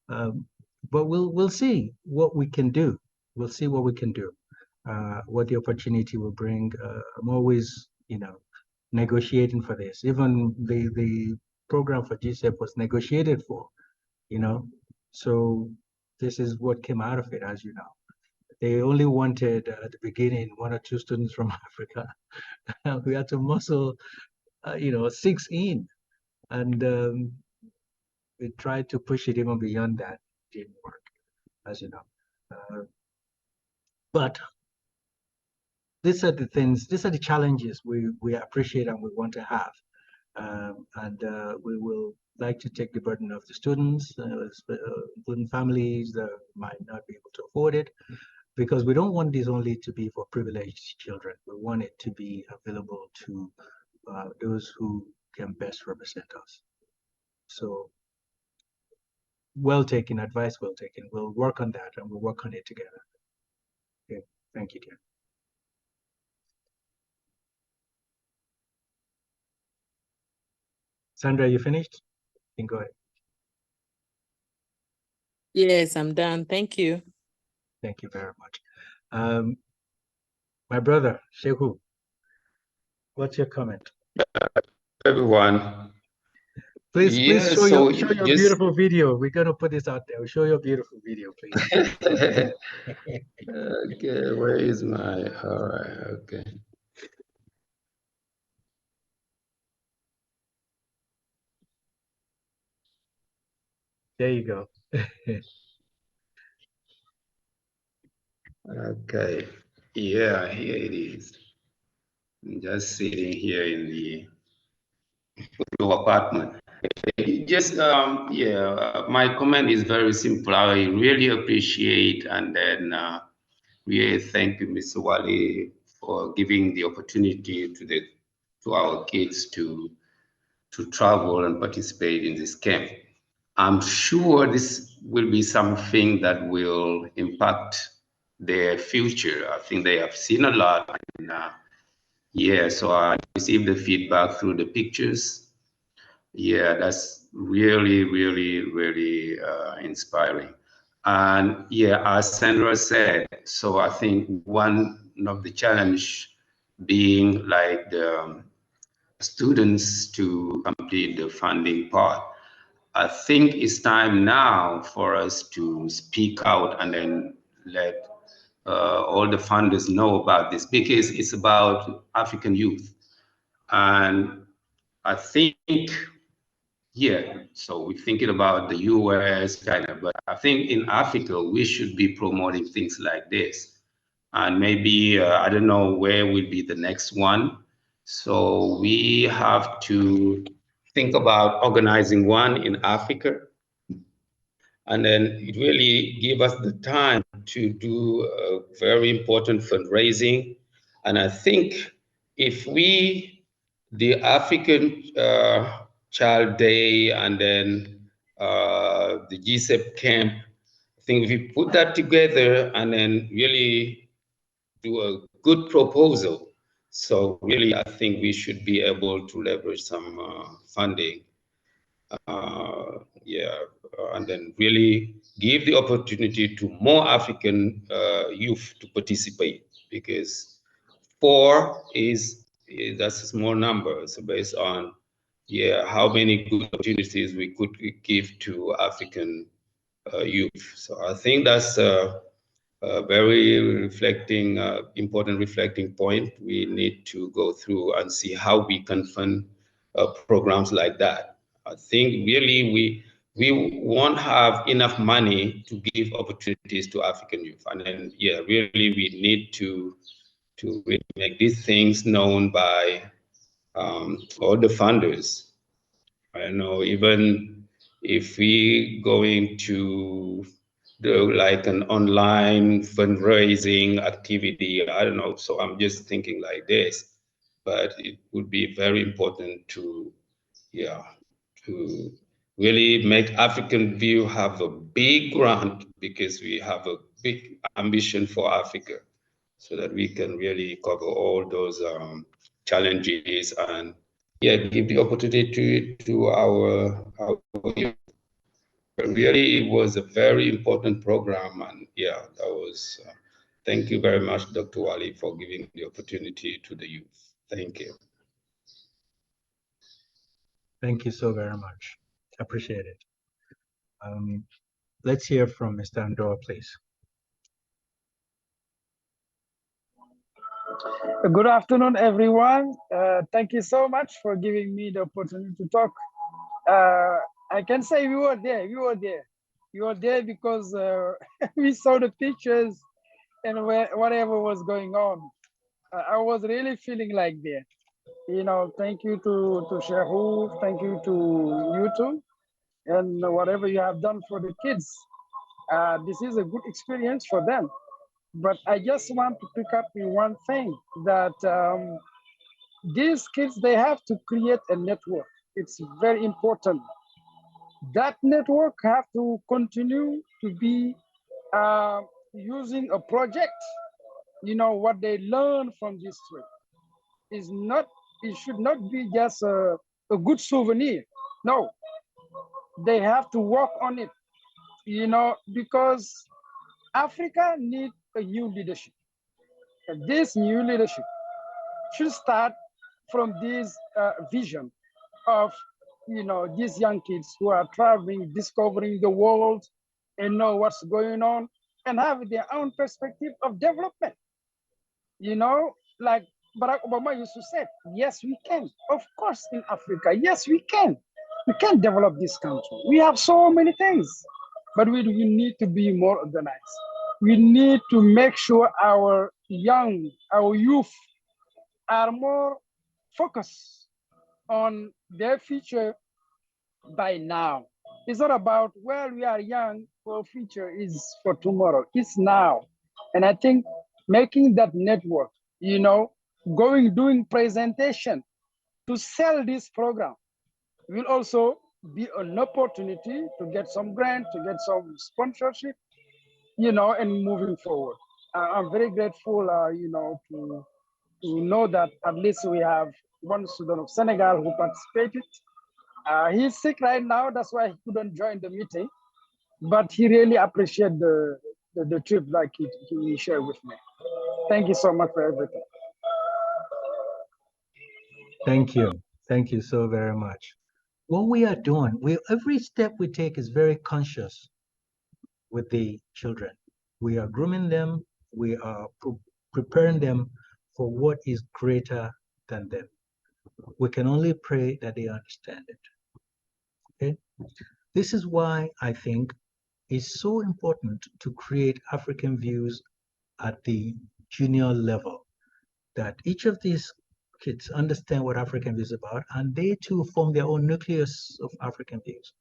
But we'll see what we can do. We'll see what we can do. What the opportunity will bring. I'm always, negotiating for this. Even the program for GSEP was negotiated for, so this is what came out of it, as you know. They only wanted at the beginning 1 or 2 students from Africa. We had to muscle, 6 in, and we tried to push it even beyond that. It didn't work, as you know. But these are the things, these are the challenges we appreciate and we want to have. And we will like to take the burden of the students, including families that might not be able to afford it, because we don't want this only to be for privileged children. We want it to be available to those who can best represent us. So, well taken, advice well taken. We'll work on that, and we'll work on it together. Okay, thank you, dear. Sandra, you finished? You can go ahead. Yes, I'm done. Thank you. Thank you very much. My brother, Shehu, what's your comment? Everyone. Please Yeah, show so your just beautiful video. We're gonna put this out there. Show your beautiful video, please. okay, where is my all right, okay. There you go. Okay. Yeah, here it is. I'm just sitting here in the low apartment. Just yeah, my comment is very simple. I really appreciate and then really thank you, Mr. Wale, for giving the opportunity to our kids to travel and participate in this camp. I'm sure this will be something that will impact their future. I think they have seen a lot. And, yeah, so I received the feedback through the pictures. Yeah, that's really, really, really inspiring. And yeah, as Sandra said, so I think one of the challenge being like the students to complete the funding part. I think it's time now for us to speak out and then let all the funders know about this, because it's about African youth. And I think, yeah, so we're thinking about the US, China, but I think in Africa, we should be promoting things like this. And maybe, I don't know where will be the next one. So we have to think about organizing one in Africa, and then it really give us the time to do a very important fundraising. And I think if we, the African Child Day, and then the GSEP camp, I think if we put that together and then really do a good proposal, so really I think we should be able to leverage some funding, yeah, and then really give the opportunity to more African youth to participate, because four is that's a small number. So based on, yeah, how many good opportunities we could give to African youth. So I think that's a very reflecting, important reflecting point. We need to go through and see how we can fund programs like that. I think really we won't have enough money to give opportunities to African youth, and then yeah, really we need to really make these things known by all the funders. I know even if we going to do like an online fundraising activity, I don't know. So I'm just thinking like this, but it would be very important to, yeah, to really make African View have a big grant, because we have a big ambition for Africa, so that we can really cover all those challenges and, yeah, give the opportunity to our youth. Really, it was a very important program, and yeah, that was. Thank you very much, Dr. Wali, for giving the opportunity to the youth. Thank you. Thank you so very much. Appreciate it. Let's hear from Mr. Andor, please. Good afternoon, everyone. Thank you so much for giving me the opportunity to talk. I can say we were there. We were there because we saw the pictures and whatever was going on. I was really feeling like there. You know, thank you to Shehu, thank you to you too, and whatever you have done for the kids. This is a good experience for them. But I just want to pick up in one thing that these kids, they have to create a network. It's very important. That network have to continue to be using a project. You know, what they learn from this trip is not, it should not be just a good souvenir. No, they have to work on it, you know, because Africa needs a new leadership. And this new leadership should start from this vision of, you know, these young kids who are traveling, discovering the world, and know what's going on, and have their own perspective of development. You know, like Barack Obama used to say, yes, we can. Of course, in Africa, yes, we can. We can develop this country. We have so many things, but we need to be more organized. We need to make sure our youth are more focused on their future by now. It's not about, well, we are young, our future is for tomorrow. It's now. And I think making that network, you know, doing presentation to sell this program will also be an opportunity to get some grant, to get some sponsorship, you know, and moving forward. I'm very grateful, you know, to know that at least we have one student of Senegal who participated. He's sick right now, that's why he couldn't join the meeting, but he really appreciated the trip like he shared with me. Thank you so much for everything. Thank you. Thank you so very much. What we are doing, every step we take is very conscious with the children. We are grooming them. We are preparing them for what is greater than them. We can only pray that they understand it. Okay? This is why I think it's so important to create African views at the junior level, that each of these kids understand what African views is about, and they too form their own nucleus of African views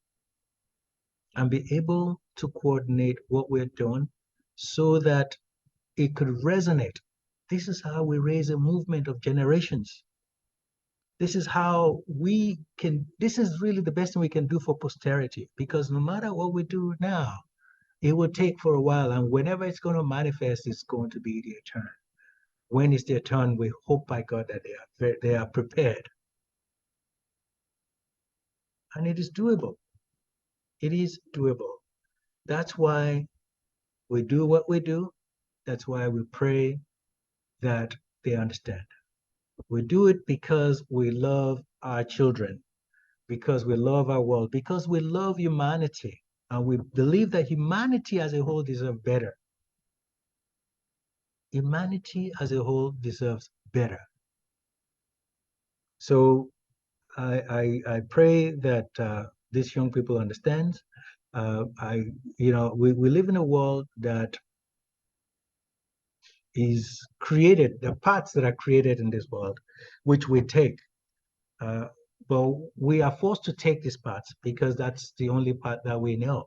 and be able to coordinate what we're doing so that it could resonate. This is how we raise a movement of generations. This is how we can, this is really the best thing we can do for posterity, because no matter what we do now, it will take for a while, and whenever it's going to manifest, it's going to be their turn. When it's their turn, we hope by God that they are prepared. And it is doable. It is doable. That's why we do what we do. That's why we pray that they understand. We do it because we love our children, because we love our world, because we love humanity, and we believe that humanity as a whole deserves better. Humanity as a whole deserves better. So I pray that these young people understand. We live in a world that is created, the paths that are created in this world, which we take. But we are forced to take these paths because that's the only path that we know.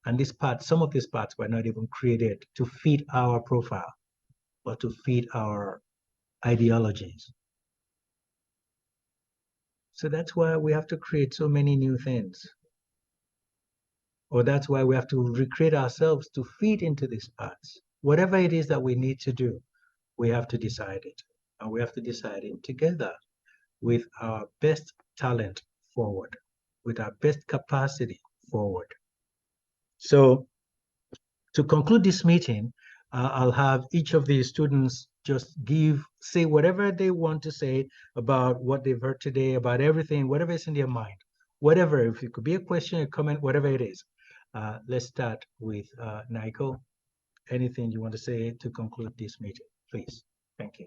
And this path, some of these paths were not even created to fit our profile, but to fit our ideologies. So that's why we have to create so many new things. Or that's why we have to recreate ourselves to fit into these paths. Whatever it is that we need to do, we have to decide it. And we have to decide it together with our best talent forward, with our best capacity forward. So to conclude this meeting, I'll have each of the students just say whatever they want to say about what they've heard today, about everything, whatever is in their mind, whatever, if it could be a question, a comment, whatever it is. Let's start with Nigel. Anything you want to say to conclude this meeting, please. Thank you.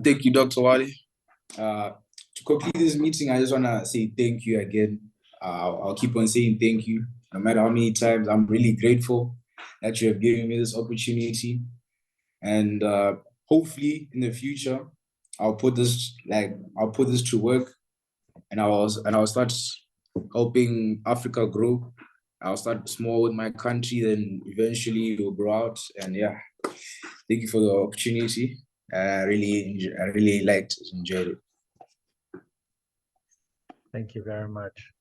Thank you, Dr. Wali. To conclude this meeting, I just want to say thank you again. I'll keep on saying thank you, no matter how many times. I'm really grateful that you have given me this opportunity, and hopefully in the future, I'll put this to work, and I'll start helping Africa grow. I'll start small with my country, then eventually we'll grow out. And yeah, thank you for the opportunity. I really enjoyed it. Thank you very much.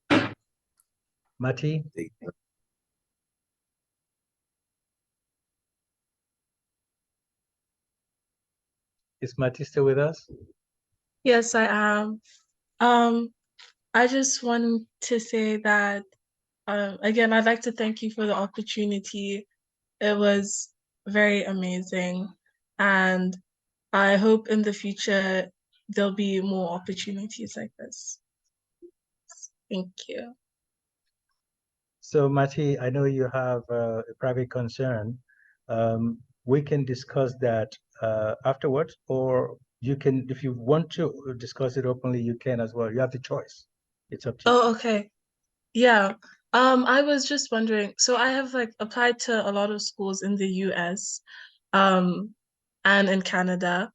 Mati? Is Mati still with us? Yes, I am. I just want to say that, again, I'd like to thank you for the opportunity. It was very amazing. And I hope in the future there'll be more opportunities like this. Thank you. So, Mati, I know you have a private concern. We can discuss that afterwards, or you can, if you want to discuss it openly, you can as well. You have the choice. It's up to you. Oh, okay. Yeah. I was just wondering, so I have applied to a lot of schools in the US, and in Canada,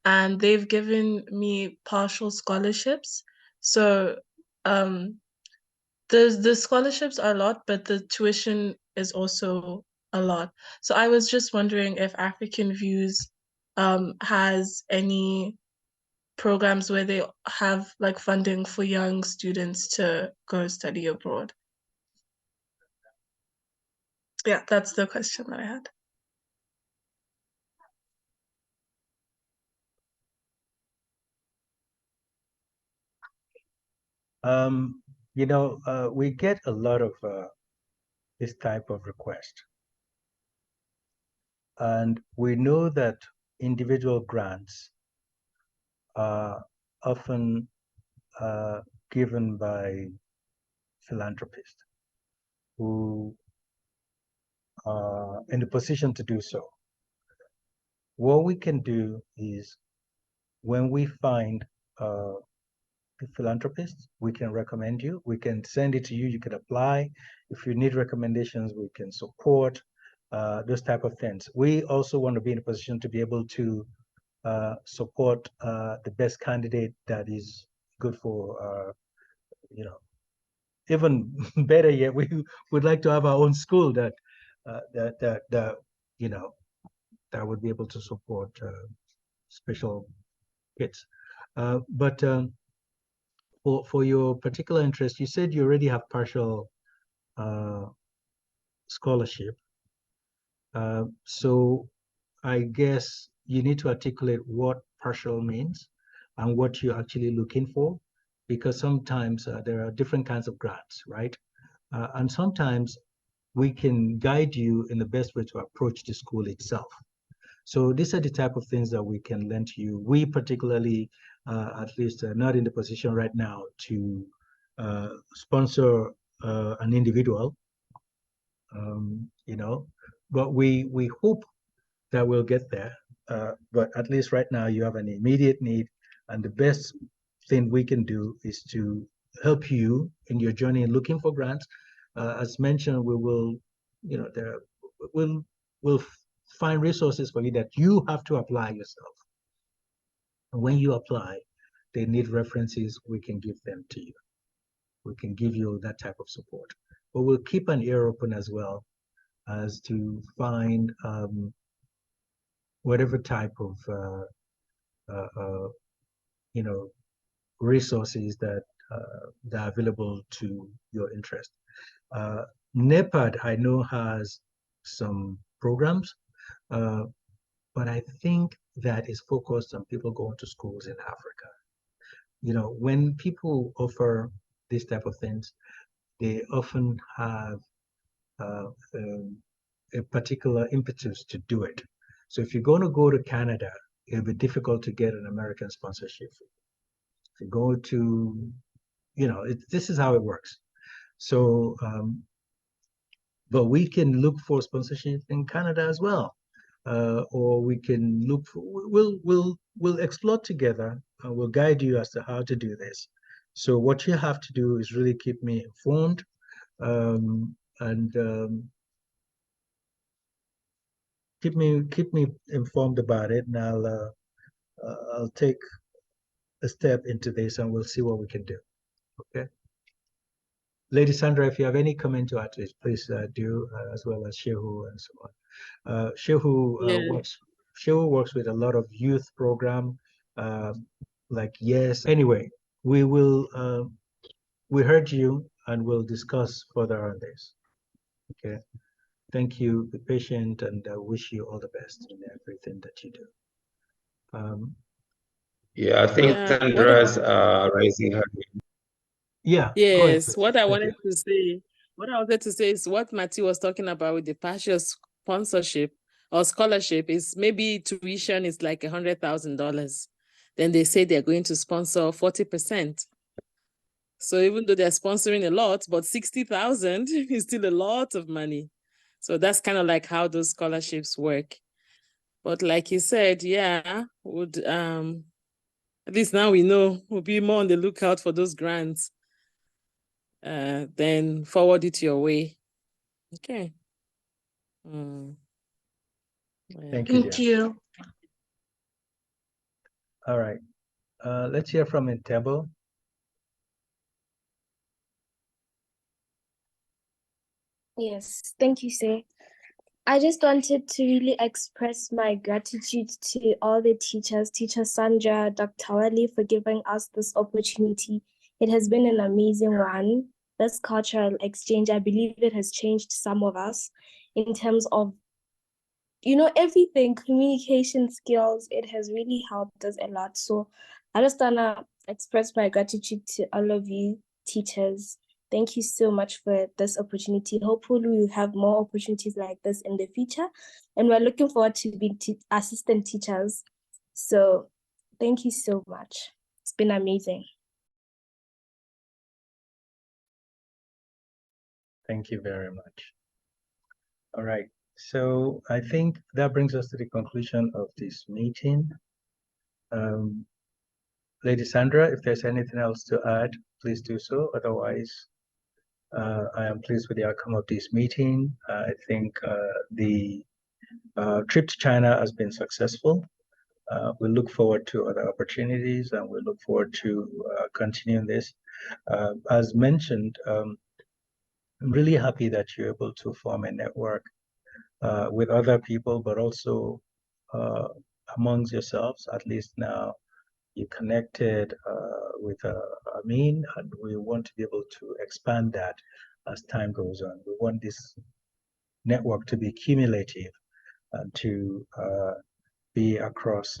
and they've given me partial scholarships. So, the scholarships are a lot, but the tuition is also a lot. So I was just wondering if African Views has any programs where they have like funding for young students to go study abroad. Yeah, that's the question that I had. We get a lot of this type of request. And we know that individual grants are often given by philanthropists who are in the position to do so. What we can do is when we find a philanthropist, we can recommend you. We can send it to you. You can apply. If you need recommendations, we can support those type of things. We also want to be in a position to be able to support the best candidate that is good for, even better yet, we would like to have our own school that would be able to support special kids. But for your particular interest, you said you already have partial scholarship. So I guess you need to articulate what partial means and what you're actually looking for, because sometimes there are different kinds of grants, right? And sometimes we can guide you in the best way to approach the school itself. So these are the type of things that we can lend to you. We particularly, at least not in the position right now to sponsor an individual, but we hope that we'll get there. But at least right now you have an immediate need, and the best thing we can do is to help you in your journey in looking for grants. As mentioned, we will, we'll find resources for you that you have to apply yourself. And when you apply, they need references, we can give them to you. We can give you that type of support. But we'll keep an ear open as well as to find whatever type of resources that are available to your interest. NEPAD, I know, has some programs, but I think that is focused on people going to schools in Africa. When people offer this type of things, they often have a particular impetus to do it. So if you're going to go to Canada, it'll be difficult to get an American sponsorship. If you go to, this is how it works. So, but we can look for sponsorship in Canada as well, or we can look for. We'll explore together, and we'll guide you as to how to do this. So what you have to do is really keep me informed, and keep me informed about it, and I'll take a step into this, and we'll see what we can do. Okay. Lady Sandra, if you have any comment to add to this, please do, as well as Shehu and so on. Shehu works with a lot of youth program, like Yes. Anyway, we heard you, and we'll discuss further on this. Okay. Thank you. Be patient, and wish you all the best in everything that you do. Yeah, I think Sandra's raising her hand. Yeah. Yes, what I wanted to say is what Matthew was talking about with the partial sponsorship or scholarship is maybe tuition is like $100,000. Then they say they're going to sponsor 40%. So even though they're sponsoring a lot, but 60,000 is still a lot of money. So that's kind of like how those scholarships work. But like you said, yeah, at least now we know we'll be more on the lookout for those grants. Then forward it your way. Okay. Yeah. Thank you. Thank you. All right. Let's hear from Intebo. Yes, thank you, sir. I just wanted to really express my gratitude to all the teachers, Teacher Sandra, Dr. Wali, for giving us this opportunity. It has been an amazing one. This cultural exchange, I believe it has changed some of us in terms of, everything, communication skills. It has really helped us a lot. So I just want to express my gratitude to all of you teachers. Thank you so much for this opportunity. Hopefully we'll have more opportunities like this in the future. And we're looking forward to being assistant teachers. So thank you so much. It's been amazing. Thank you very much. All right. So I think that brings us to the conclusion of this meeting. Lady Sandra, if there's anything else to add, please do so. Otherwise, I am pleased with the outcome of this meeting. I think the trip to China has been successful. We look forward to other opportunities, and we look forward to continuing this. As mentioned, I'm really happy that you're able to form a network with other people, but also amongst yourselves. At least now you connected with Amin, and we want to be able to expand that as time goes on. We want this network to be cumulative and to be across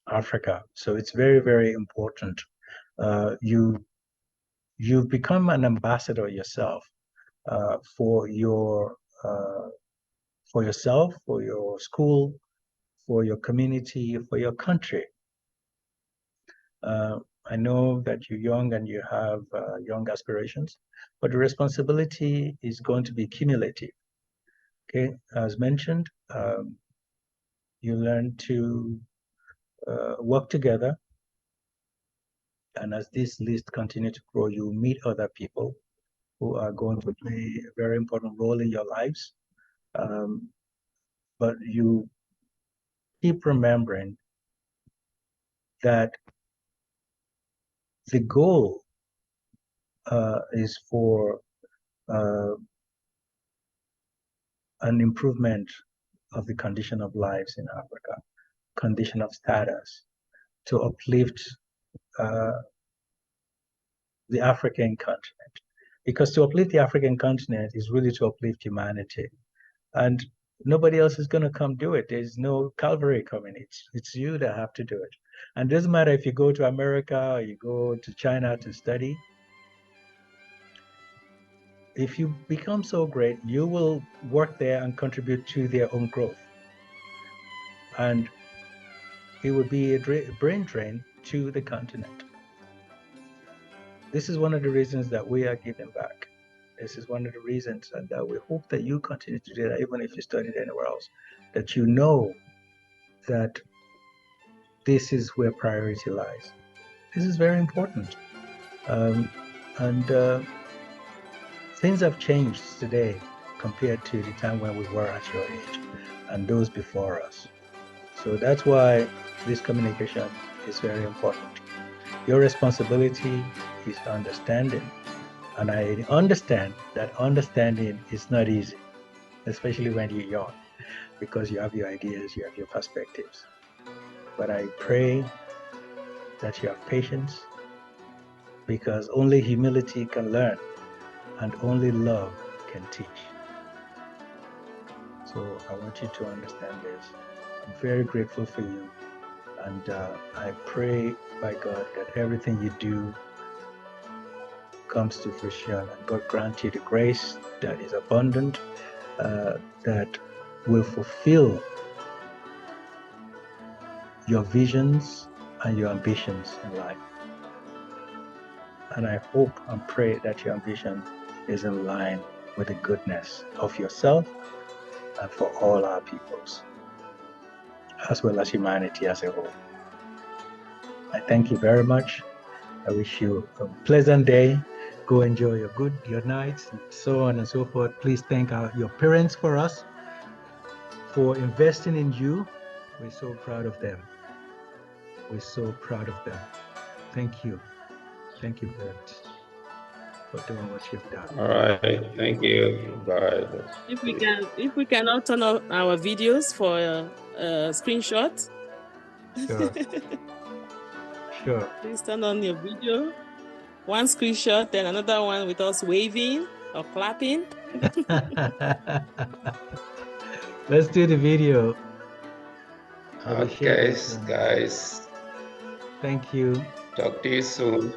Africa. So it's very, very important. You've become an ambassador yourself for yourself, for your school, for your community, for your country. I know that you're young and you have young aspirations, but the responsibility is going to be cumulative. Okay, as mentioned, you learn to work together, and as this list continues to grow, you meet other people who are going to play a very important role in your lives. But you keep remembering that the goal is for an improvement of the condition of lives in Africa, condition of status, to uplift the African continent. Because to uplift the African continent is really to uplift humanity. And nobody else is going to come do it. There's no Calvary coming. It's you that have to do it. And it doesn't matter if you go to America or you go to China to study. If you become so great, you will work there and contribute to their own growth. And it would be a brain drain to the continent. This is one of the reasons that we are giving back. This is one of the reasons, and that we hope that you continue to do that, even if you studied anywhere else, that you know that this is where priority lies. This is very important. Things have changed today compared to the time when we were at your age and those before us. So that's why this communication is very important. Your responsibility is understanding. And I understand that understanding is not easy, especially when you're young, because you have your ideas, you have your perspectives. But I pray that you have patience, because only humility can learn and only love can teach. So I want you to understand this. I'm very grateful for you. And I pray by God that everything you do comes to fruition, and God grant you the grace that is abundant, that will fulfill your visions and your ambitions in life. And I hope and pray that your ambition is in line with the goodness of yourself and for all our peoples, as well as humanity as a whole. I thank you very much. I wish you a pleasant day. Go enjoy your nights, and so on and so forth. Please thank your parents for us, for investing in you. We're so proud of them. We're so proud of them. Thank you. Thank you very much. for doing what you've done. All right. Thank you. Bye. If we cannot turn on our videos for a screenshot. Sure. Sure. Please turn on your video. One screenshot, then another one with us waving or clapping. Let's do the video. I will share Okay, this. guys. Thank you. Talk to you soon.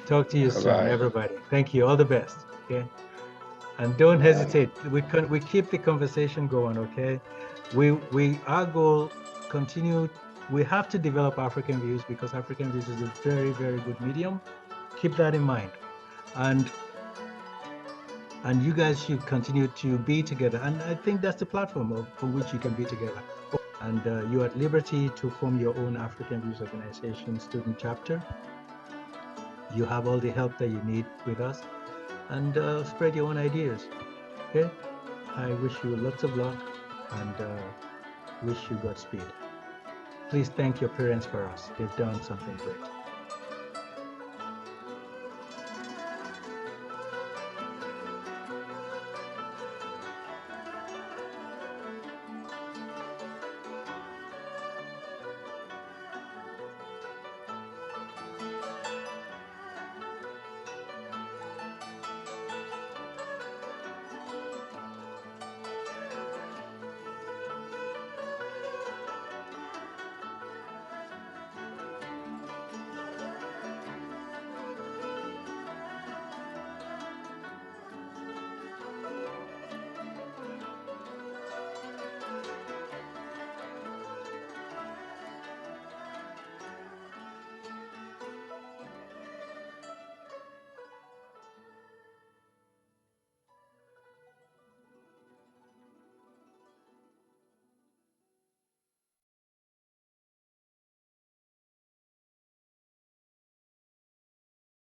Talk to you soon, Bye-bye. everybody. Thank you. All the best. Okay. And don't hesitate. We keep the conversation going. Okay. Our goal continue. We have to develop African views because African views is a very, very good medium. Keep that in mind. And you guys should continue to be together. And I think that's the platform on which you can be together. And you're at liberty to form your own African Views Organization student chapter. You have all the help that you need with us, and spread your own ideas. Okay? I wish you lots of luck and wish you Godspeed. Please thank your parents for us. They've done something great.